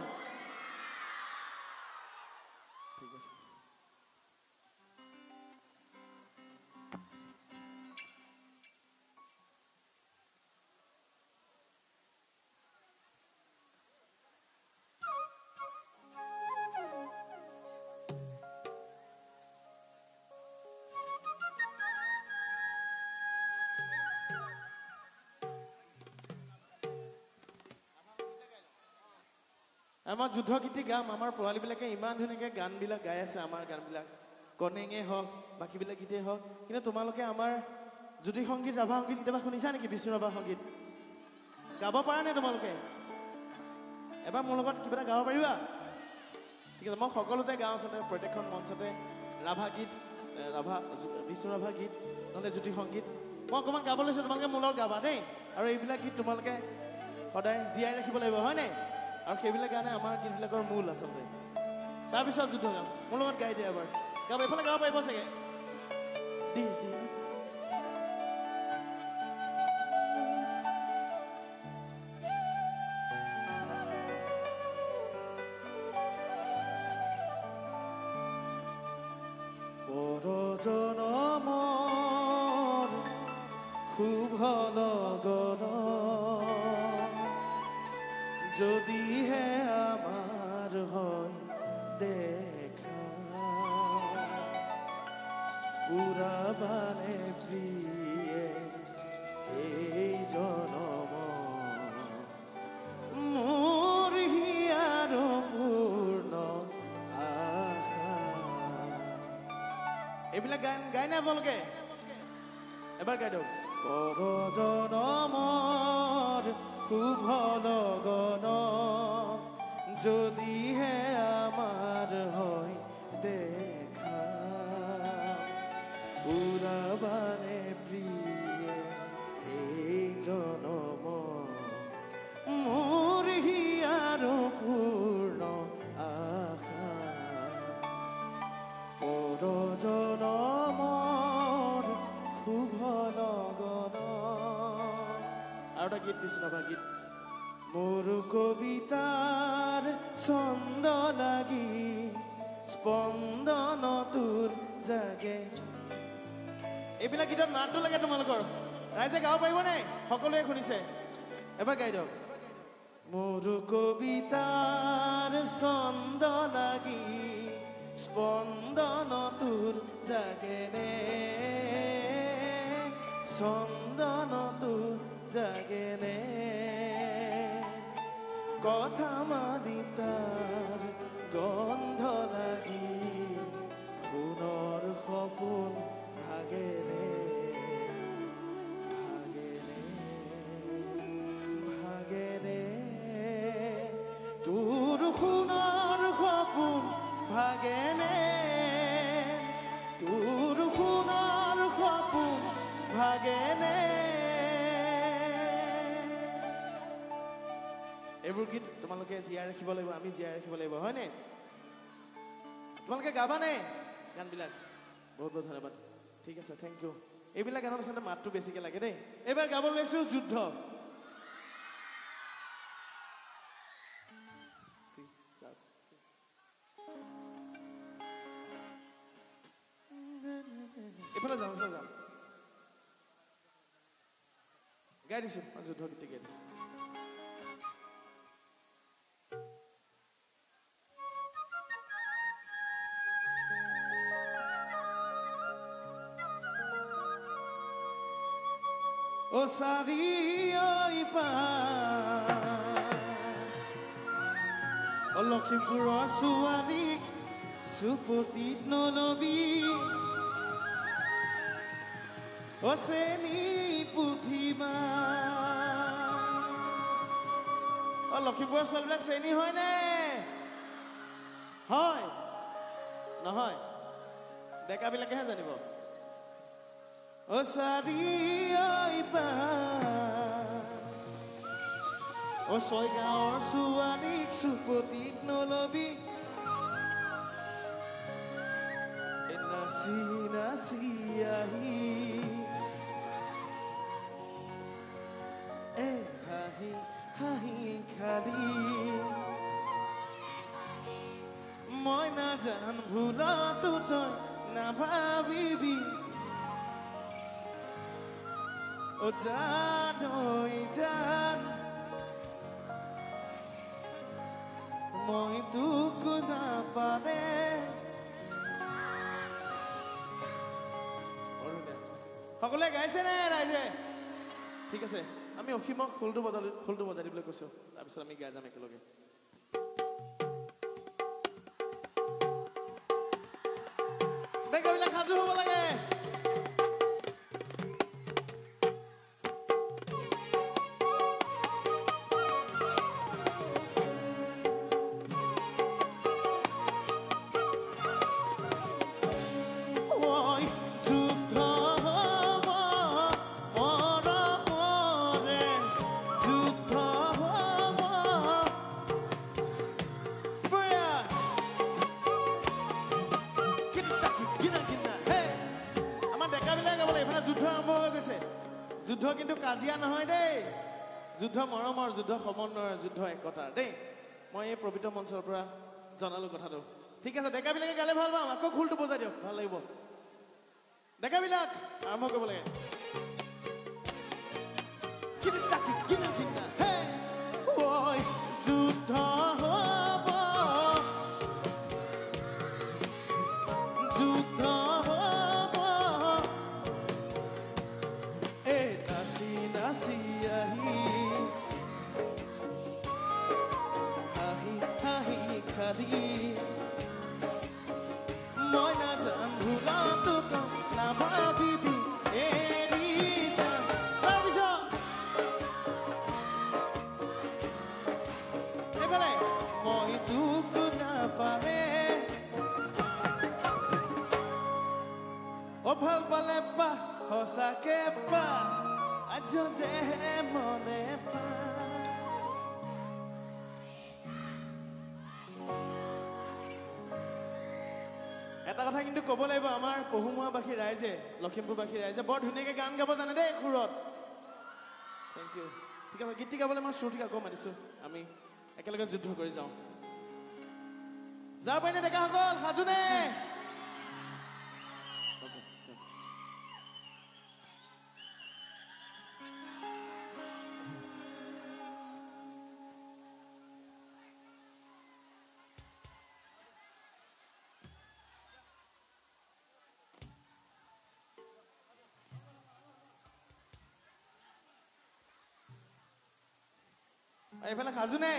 ঠিক আছে আমাৰ যুদ্ধ গীতি গাম আমাৰ পোৱালীবিলাকে ইমান ধুনীয়াকৈ গানবিলাক গাই আছে আমাৰ গানবিলাক কনেঙে হওক বাকীবিলাক গীতেই হওক কিন্তু তোমালোকে আমাৰ জ্যোতি সংগীত ৰাভা সংগীত কেতিয়াবা শুনিছা নেকি বিষ্ণু ৰাভা সংগীত গাব পাৰা নে তোমালোকে এবাৰ মোৰ লগত কিবা এটা গাব পাৰিবা ঠিক আছে মই সকলোতে গাওঁ আচলতে প্ৰত্যেকখন মঞ্চতে ৰাভা গীত ৰাভা বিষ্ণু ৰাভা গীত নহ'লে জ্যোতি সংগীত মই অকণমান গাব লৈছোঁ তোমালোকে মোৰ লগত গাবা দেই আৰু এইবিলাক গীত তোমালোকে সদায় জীয়াই ৰাখিব লাগিব হয়নে আৰু সেইবিলাক গানে আমাৰ গীতবিলাকৰ মূল আচলতে তাৰপিছত যুদ্ধ গাম মোৰ লগত গাই দিয়ে এবাৰ গাব এইফালে গাব পাৰিব চাগে দি দি জনমৰ শুভ লগন যদিহে আমাৰ হয় দেখা পুৰাবানে প্ৰিয়ে এই জনম মোৰ হিয়াৰ পূৰ্ণ আশা এইবিলাক গান গাই নাই আপোনালোকে এবাৰ গাই দিয়ক পৰজনমৰ শুভ লগন যদিহে আমাৰ হয় দেখা পুৰাবানে প্ৰিয়ে এই জনম মোৰ হিয়াৰ পূৰ্ণ আশা পৰজনমৰ শুভ লগন আৰু এটা গীত দিছোঁ নবা গীত মোৰ কবিতাৰ ছন্দ লাগি স্পন্দন তোৰ জাগে এইবিলাক গীতত মাতটো লাগে তোমালোকৰ ৰাইজে গাব পাৰিব নাই সকলোৱে শুনিছে এবাৰ গাই দিয়ক মোৰ কবিতাৰ ছন্দ লাগি স্পন্দন তোৰ জাগেনে ছন্দন তোৰ জাগেনে কথা মাদিতাৰ গন্ধ লাগি সোণৰ সপোন ভাগেনে ভাগেনে ভাগেনে তোৰ সোণৰ সপোন ভাগেনে তোৰ সোণৰ সপোন ভাগেনে এইবোৰ গীত তোমালোকে জীয়াই ৰাখিব লাগিব আমি জীয়াই ৰাখিব লাগিব হয়নে তোমালোকে গাবানে গানবিলাক বহুত বহুত ধন্যবাদ ঠিক আছে থেংক ইউ এইবিলাক গানত আচলতে মাতটো বেছিকৈ লাগে দেই এইবাৰ গাব লৈছোঁ যুদ্ধ এইফালে যাওঁ গাই দিছোঁ যুদ্ধ গীতে গাই দিছোঁ ও চাৰিঐ পাছ ও লখিমপুৰৰ ছোৱালীক চুপতিত নলবি ও চেনি পুঠি মাছ ও লখিমপুৰৰ ছোৱালীবিলাক চেনি হয়নে হয় নহয় ডেকাবিলাকেহে জানিব ও চাৰি ঐ পাঁচ ও ছয়গাঁৱৰ ছোৱালীক চুপতিত নলবি নাচি নাচি আহি এ হাঁহি হাঁহি খালি মই নাজান ভুলতো তই নাভাবিবি ও জান ঐ জান মই তোক নাপালে সকলোৱে গাইছে নে ৰাইজে ঠিক আছে আমি অসীমক খোলটো বজাই দিবলৈ কৈছো তাৰপিছত আমি গাই যাম একেলগে ডেকাবিলাক সাজু হ'ব লাগে যুদ্ধ কিন্তু কাজিয়া নহয় দেই যুদ্ধ মৰমৰ যুদ্ধ সমন্বয়ৰ যুদ্ধ একতাৰ দেই মই এই পবিত্ৰ মঞ্চৰ পৰা জনালো কথাটো ঠিক আছে ডেকাবিলাকে গালে ভাল পাম আকৌ খোলটো বজাই দিয়ক ভাল লাগিব ডেকাবিলাক আৰম্ভ কৰিব লাগে যুদ্ধ হ'ব যুদ্ধ নাচি আহি হাঁহি হাঁহি খালি মই নাজান ভুলতো তই নাভাবিবি এৰি যাম তাৰপিছত এইফালে মই তোক নাপালে অ ভাল পালে পা সঁচাকে পা আজতে মনে পা এটা কথা কিন্তু ক'ব লাগিব আমাৰ পহুমুৱাবাসী ৰাইজে লখিমপুৰবাসী ৰাইজে বৰ ধুনীয়াকৈ গান গাব জানে দেই সুৰত থেংক ইউ ঠিক আছে গীত গাবলৈ মই শ্ৰুতিক আকৌ মাতিছোঁ আমি একেলগে যুদ্ধ কৰি যাওঁ যাব পাৰিনে ডেকাসকল সাজুনে এইফালে সাজু নে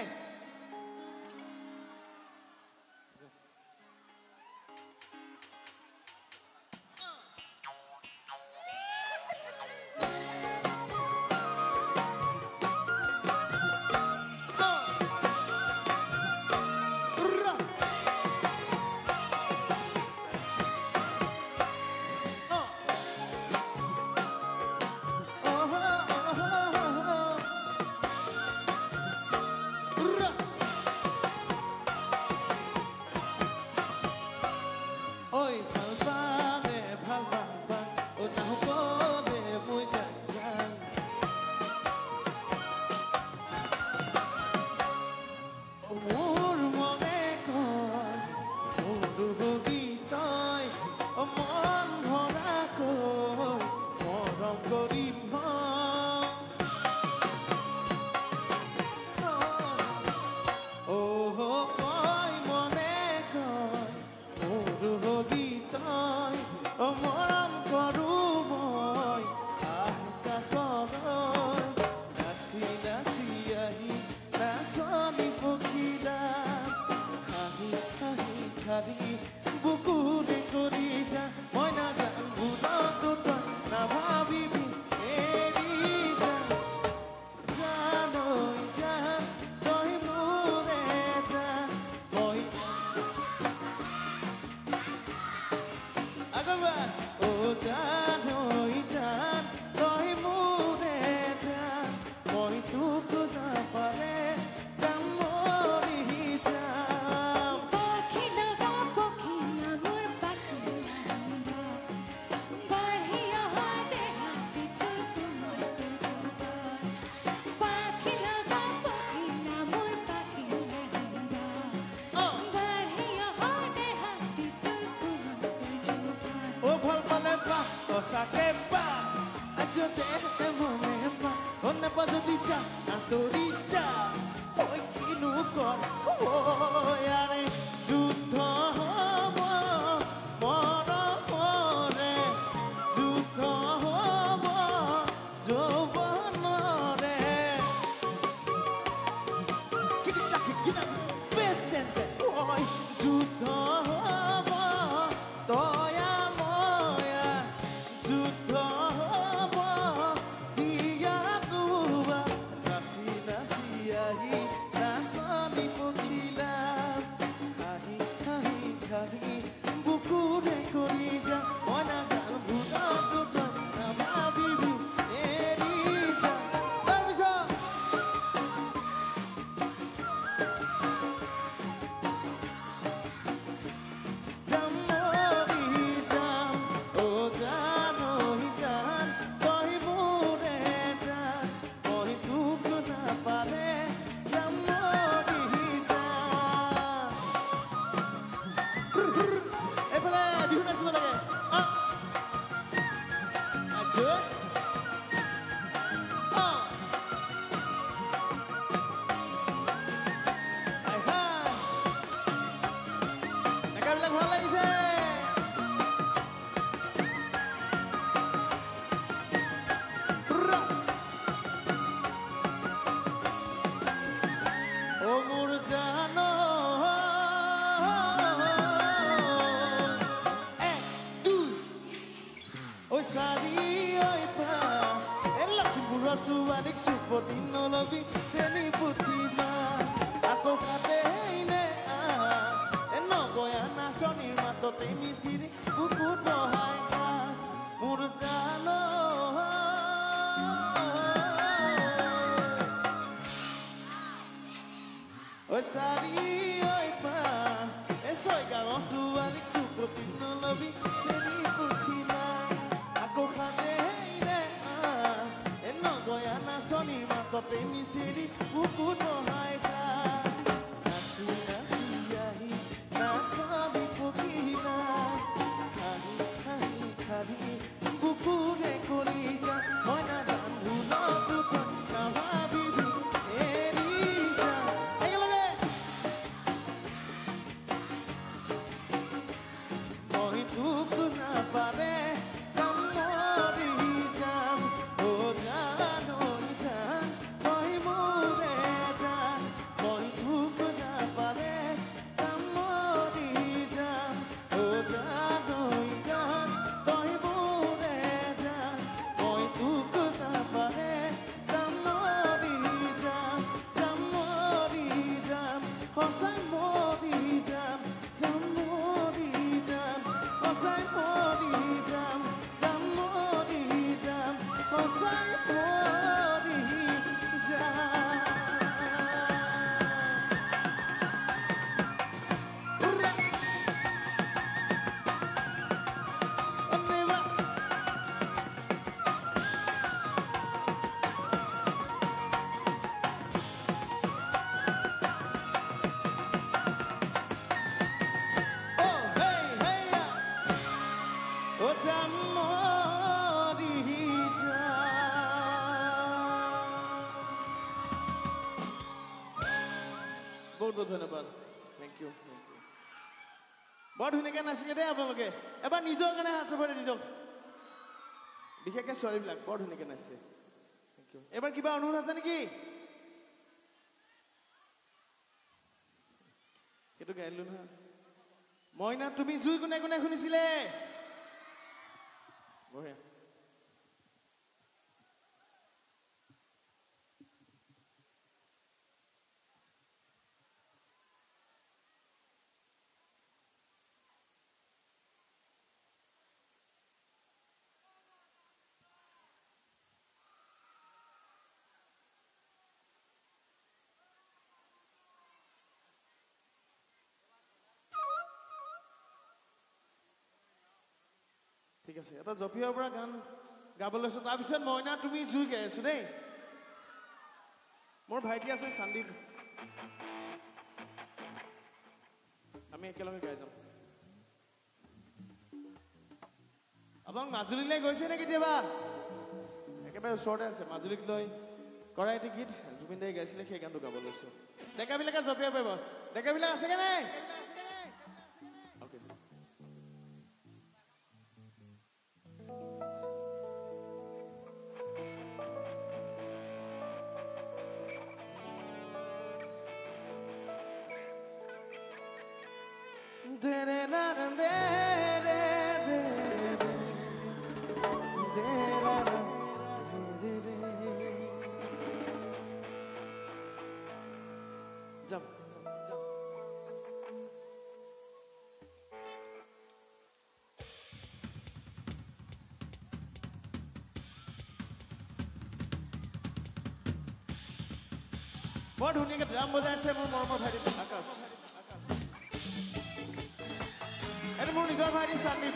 quepa. Ayúdate, momema. Ona padadita, antorita. Hoy kinu kor, oh yare. Judho hobo, moro more. Judho hobo, jovanore. Kita best and boy. Judho hobo, toya moya. Judho hobo, diya tuba. Nasi nasi ahi, nasani pukila. Ahi ahi ahi, buku rekorija. Ona jal buda buda, nama bibu erija. Darwisha. Sualik supotino lobi seni putimas atau kateine eno goyana soni mato temi siri buku dohai kas murjano oi sari oi pa esoi galo sualik supotino lobi seni putimas aku kateine goyana soni mato temi siri buku dohai kas nasi nasi yahi nasami pukina kari kari kari buku rekorija moina dan hula tukan nama bibi erija ayo lagi moi tuku na pare बहुत धन्यवाद thank you बहुत धुनियाকৈ নাচিলে দেই আপোনালোকে এবাৰ নিজৰ কাৰণে হাত চপাই দি দিয়ক বিশেষকৈ ছোৱালীবিলাক বৰ ধুনীয়াকৈ নাচিছে থ্যাংক ইউ এবাৰ কিবা অনুৰোধ আছে নেকি কেটো গাইলো না মইনা তুমি জুই কোনে কোনে শুনিছিলে বঢ়িয়া ঠিক আছে এটা জপিয়াৰ পৰা গান গাবলৈ আছে তাৰ পিছত মইনা তুমি জুই গাই আছো দেই মোৰ ভাইটি আছে সন্দীপ আমি একেলগে গাই যাম আপোনাক মাজুলীলৈ গৈছে নে কেতিয়াবা একেবাৰে ওচৰতে আছে মাজুলীক লৈ কৰা এটি গীত জুবিন দাই গাইছিলে সেই গানটো গাব লৈছোঁ ডেকাবিলাকে জপিয়াব পাৰিব ডেকাবিলাক আছেগে নাই Jump. বৰ ধুনীয়াকৈ ড্ৰাম বজাইছে মোৰ মৰমৰ ভাইটি আকাশ এইটো মোৰ নিজৰ ভাইটি সন্দীপ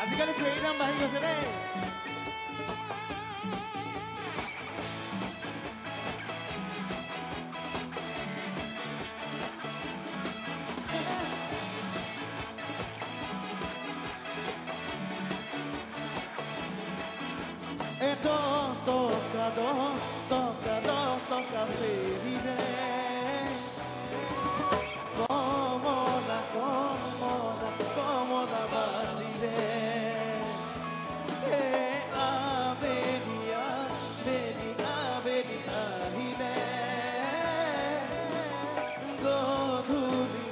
আজিকালি ফেৰী দাম বাঢ়ি গৈছে দেই toca ferire. Comoda bandire. Avedi, ahile.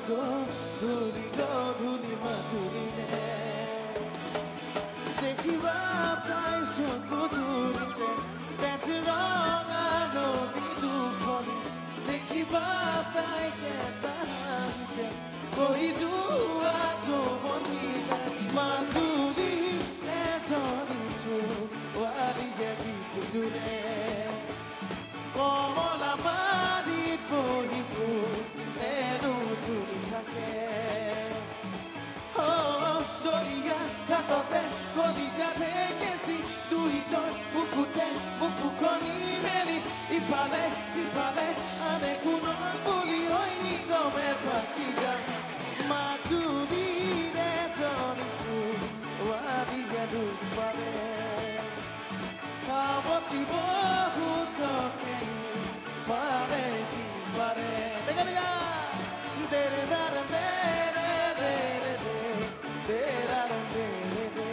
Godhuli, madhurine. Dekhiba pai sokudurite. That's wrong, I know we do funny. Dekhiba pai ketahite. Koi dua to bonita. Madhuri etonisu. Wali yadi kudure. Como la mari pohipu. Enu turi hake. Oh, doria katote. Kodija tekesi. Duito bukute. Bukukoni meli. Ipale. Ane kuno puli. Oini no me praktika. Maturi etonisu. Wali yadu pare. Kaboti bohuto kei. Pare. Tenga mira. Dere dare dere. Dere dare dere.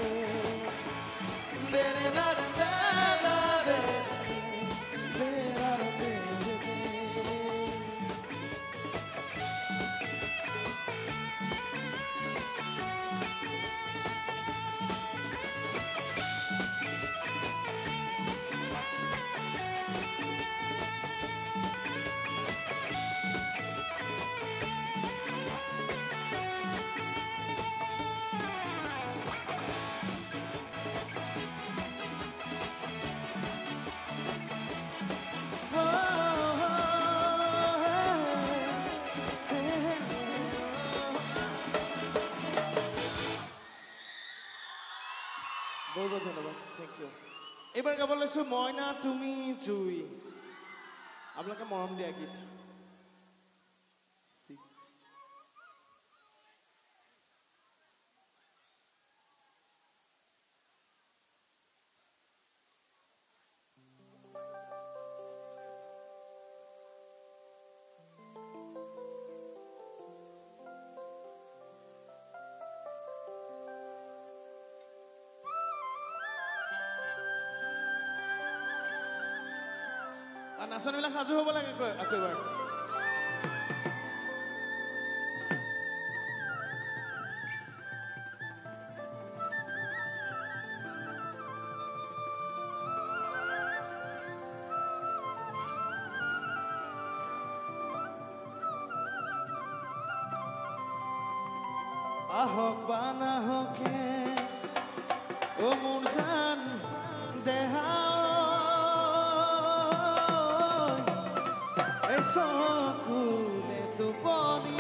বহুত ধন্যবাদ, thank U. এবার গাব লৈছো মইনা তুমি জুই। আপোনালোকে মৰম দিয়া গীত। নাচনীবিলাক সাজু হ'ব লাগে আকৌ এবাৰ। আহক বা নাহকে ও মোৰ জান দেহা Esokune tu poni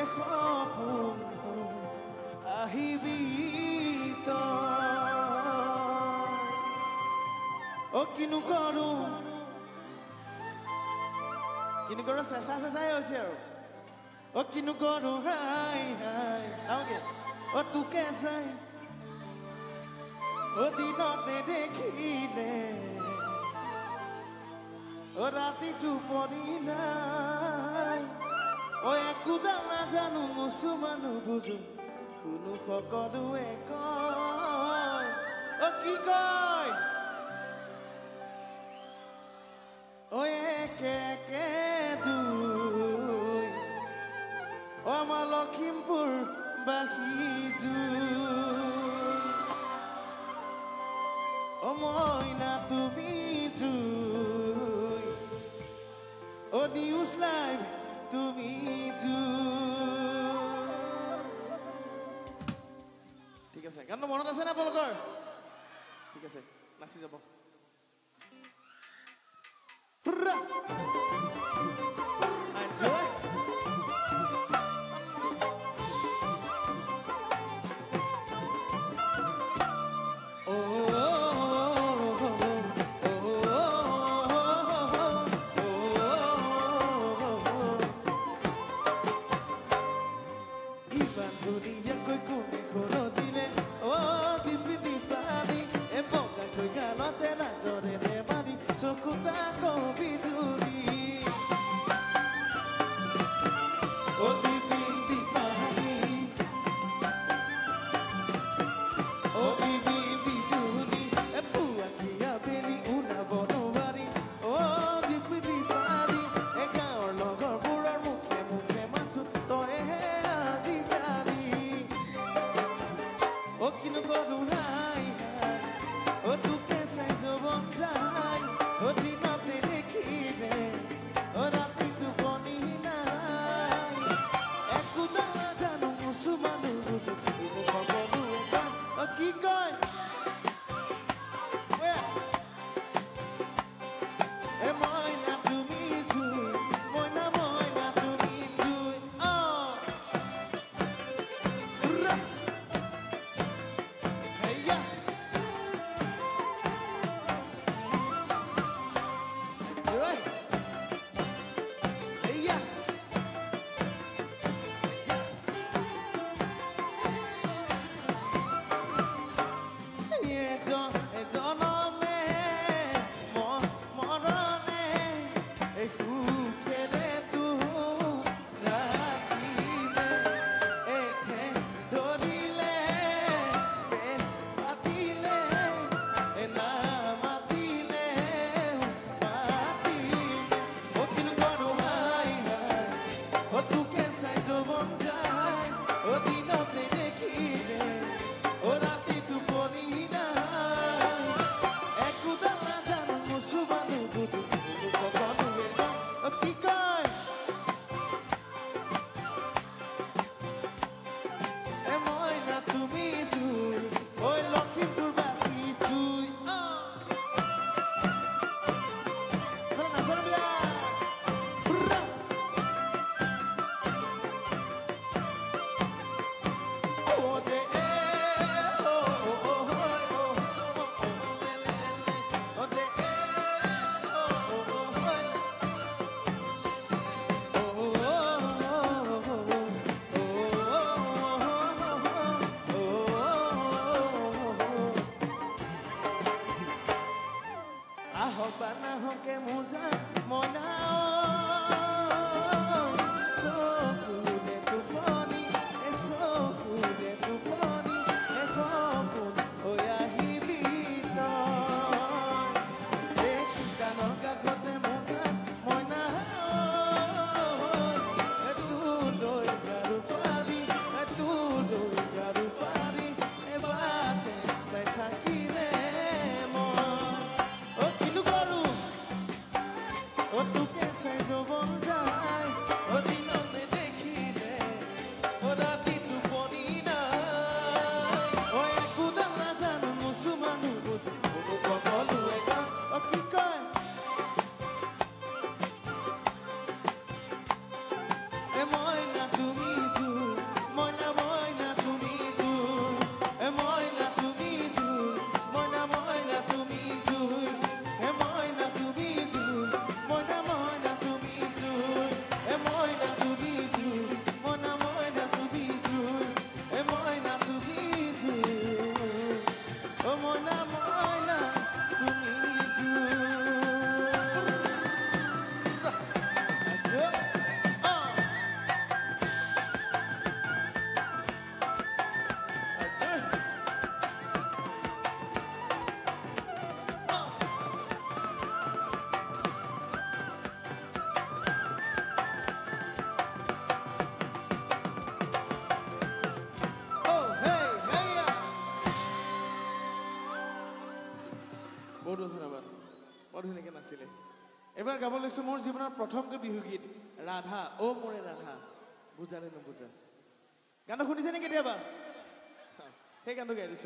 Ekhopun ahibito O kinu koru sesa hoise aru O kinu koru hai Aoge O tu kesai O dinate dekhile O rati tuponi nai O ekudal najanu musumanu buju Kunu khokodue koi O ki koi O eke dui O ama Lakhimpur bahiju O moina তুমি জুই O News Live তুমি জুই ঠিক আছে গানটো মনত আছে না আপোনালোকৰ ঠিক আছে নাচি যাব Enjoy ইমান ধুনীয়াকৈ কোনে খৰজিলে অ দীপি দীপালি এ বগাকৈ গালতে লাজৰে নেমানি চকুতা কবি জুৰি অ দীপি দীপালি অ দীপি বিজুলি এ পুৱাকিয়া বেলি ওলাব নোৱাৰি অ দীপি দীপালি এ গাঁৱৰ লগৰবোৰৰ মুখে মুখে মাথো তইহে আজিকালি অ কিনো কৰো হাই হাই অ তোকে চাই যৌৱন যায় অ দিনতে দেখিলে অ ৰাতি টোপনি নাই একোডাল নাজানো মুচু মানুহ বুজো কিনো সকলো এটা অ কি কয় এ মইনা তুমি জুই মইনা মইনা তুমি জুই হেয়া হেয়া জনমে মৰণে সুখেৰে তোক ৰাখিলে এঠে ধৰিলে বেচ পাতিলে নামাতিলে পাতিলে অ কিনো কৰো হাই হাই অ তোকে চাই যৌৱন যায় অ দিনতে দেখিলে অ ৰাতি টোপনি নাই একোডাল নাজানো মুচু মানুহ বুজো সকলোৱে অ কি কয় এ মইনা তুমি জুই ঐ লখিমপুৰ বাকী জুই আহক বা নাহকে মোজা মনা চকুলে টোপনি এ চকুলে টোপনি এ সপোন হৈ আহিবি তই এই শিতানৰ কাষতে মোজাত মইনা তোলৈ গাৰু পাৰি তোলৈ গাৰু পাৰি এবাৰতে চাই থাকিলে মই অ কিনো কৰো অ তোকে চাই যৌৱন যায় অ দিনতে দেখিলে অ ৰাতি টোপনি নাই অ একোডাল নাজানো মুচু মানুহ বুজো সকলোৱে কয় অ কি কয় এ মইনা তুমি জুই মইনা মইনা তুমি জুই এ মইনা তুমি জুই মইনা মইনা তুমি জুই এ মইনা তুমি জুই মইনা মইনা তুমি জুই এ মইনা তুমি জুই মইনা মইনা তুমি জুই এ মইনা তুমি জুই অ মইনা মইনা তুমি জুই বহুত ধন্যবাদ বৰ ধুনীয়াকৈ নাছিলে এবাৰ গাব লৈছোঁ মোৰ জীৱনৰ প্ৰথমটো বিহু গীত ৰাধা অ মোৰে ৰাধা বুজানে নুবুজা গানটো শুনিছেনে কেতিয়াবা সেই গানটো গাই দিছোঁ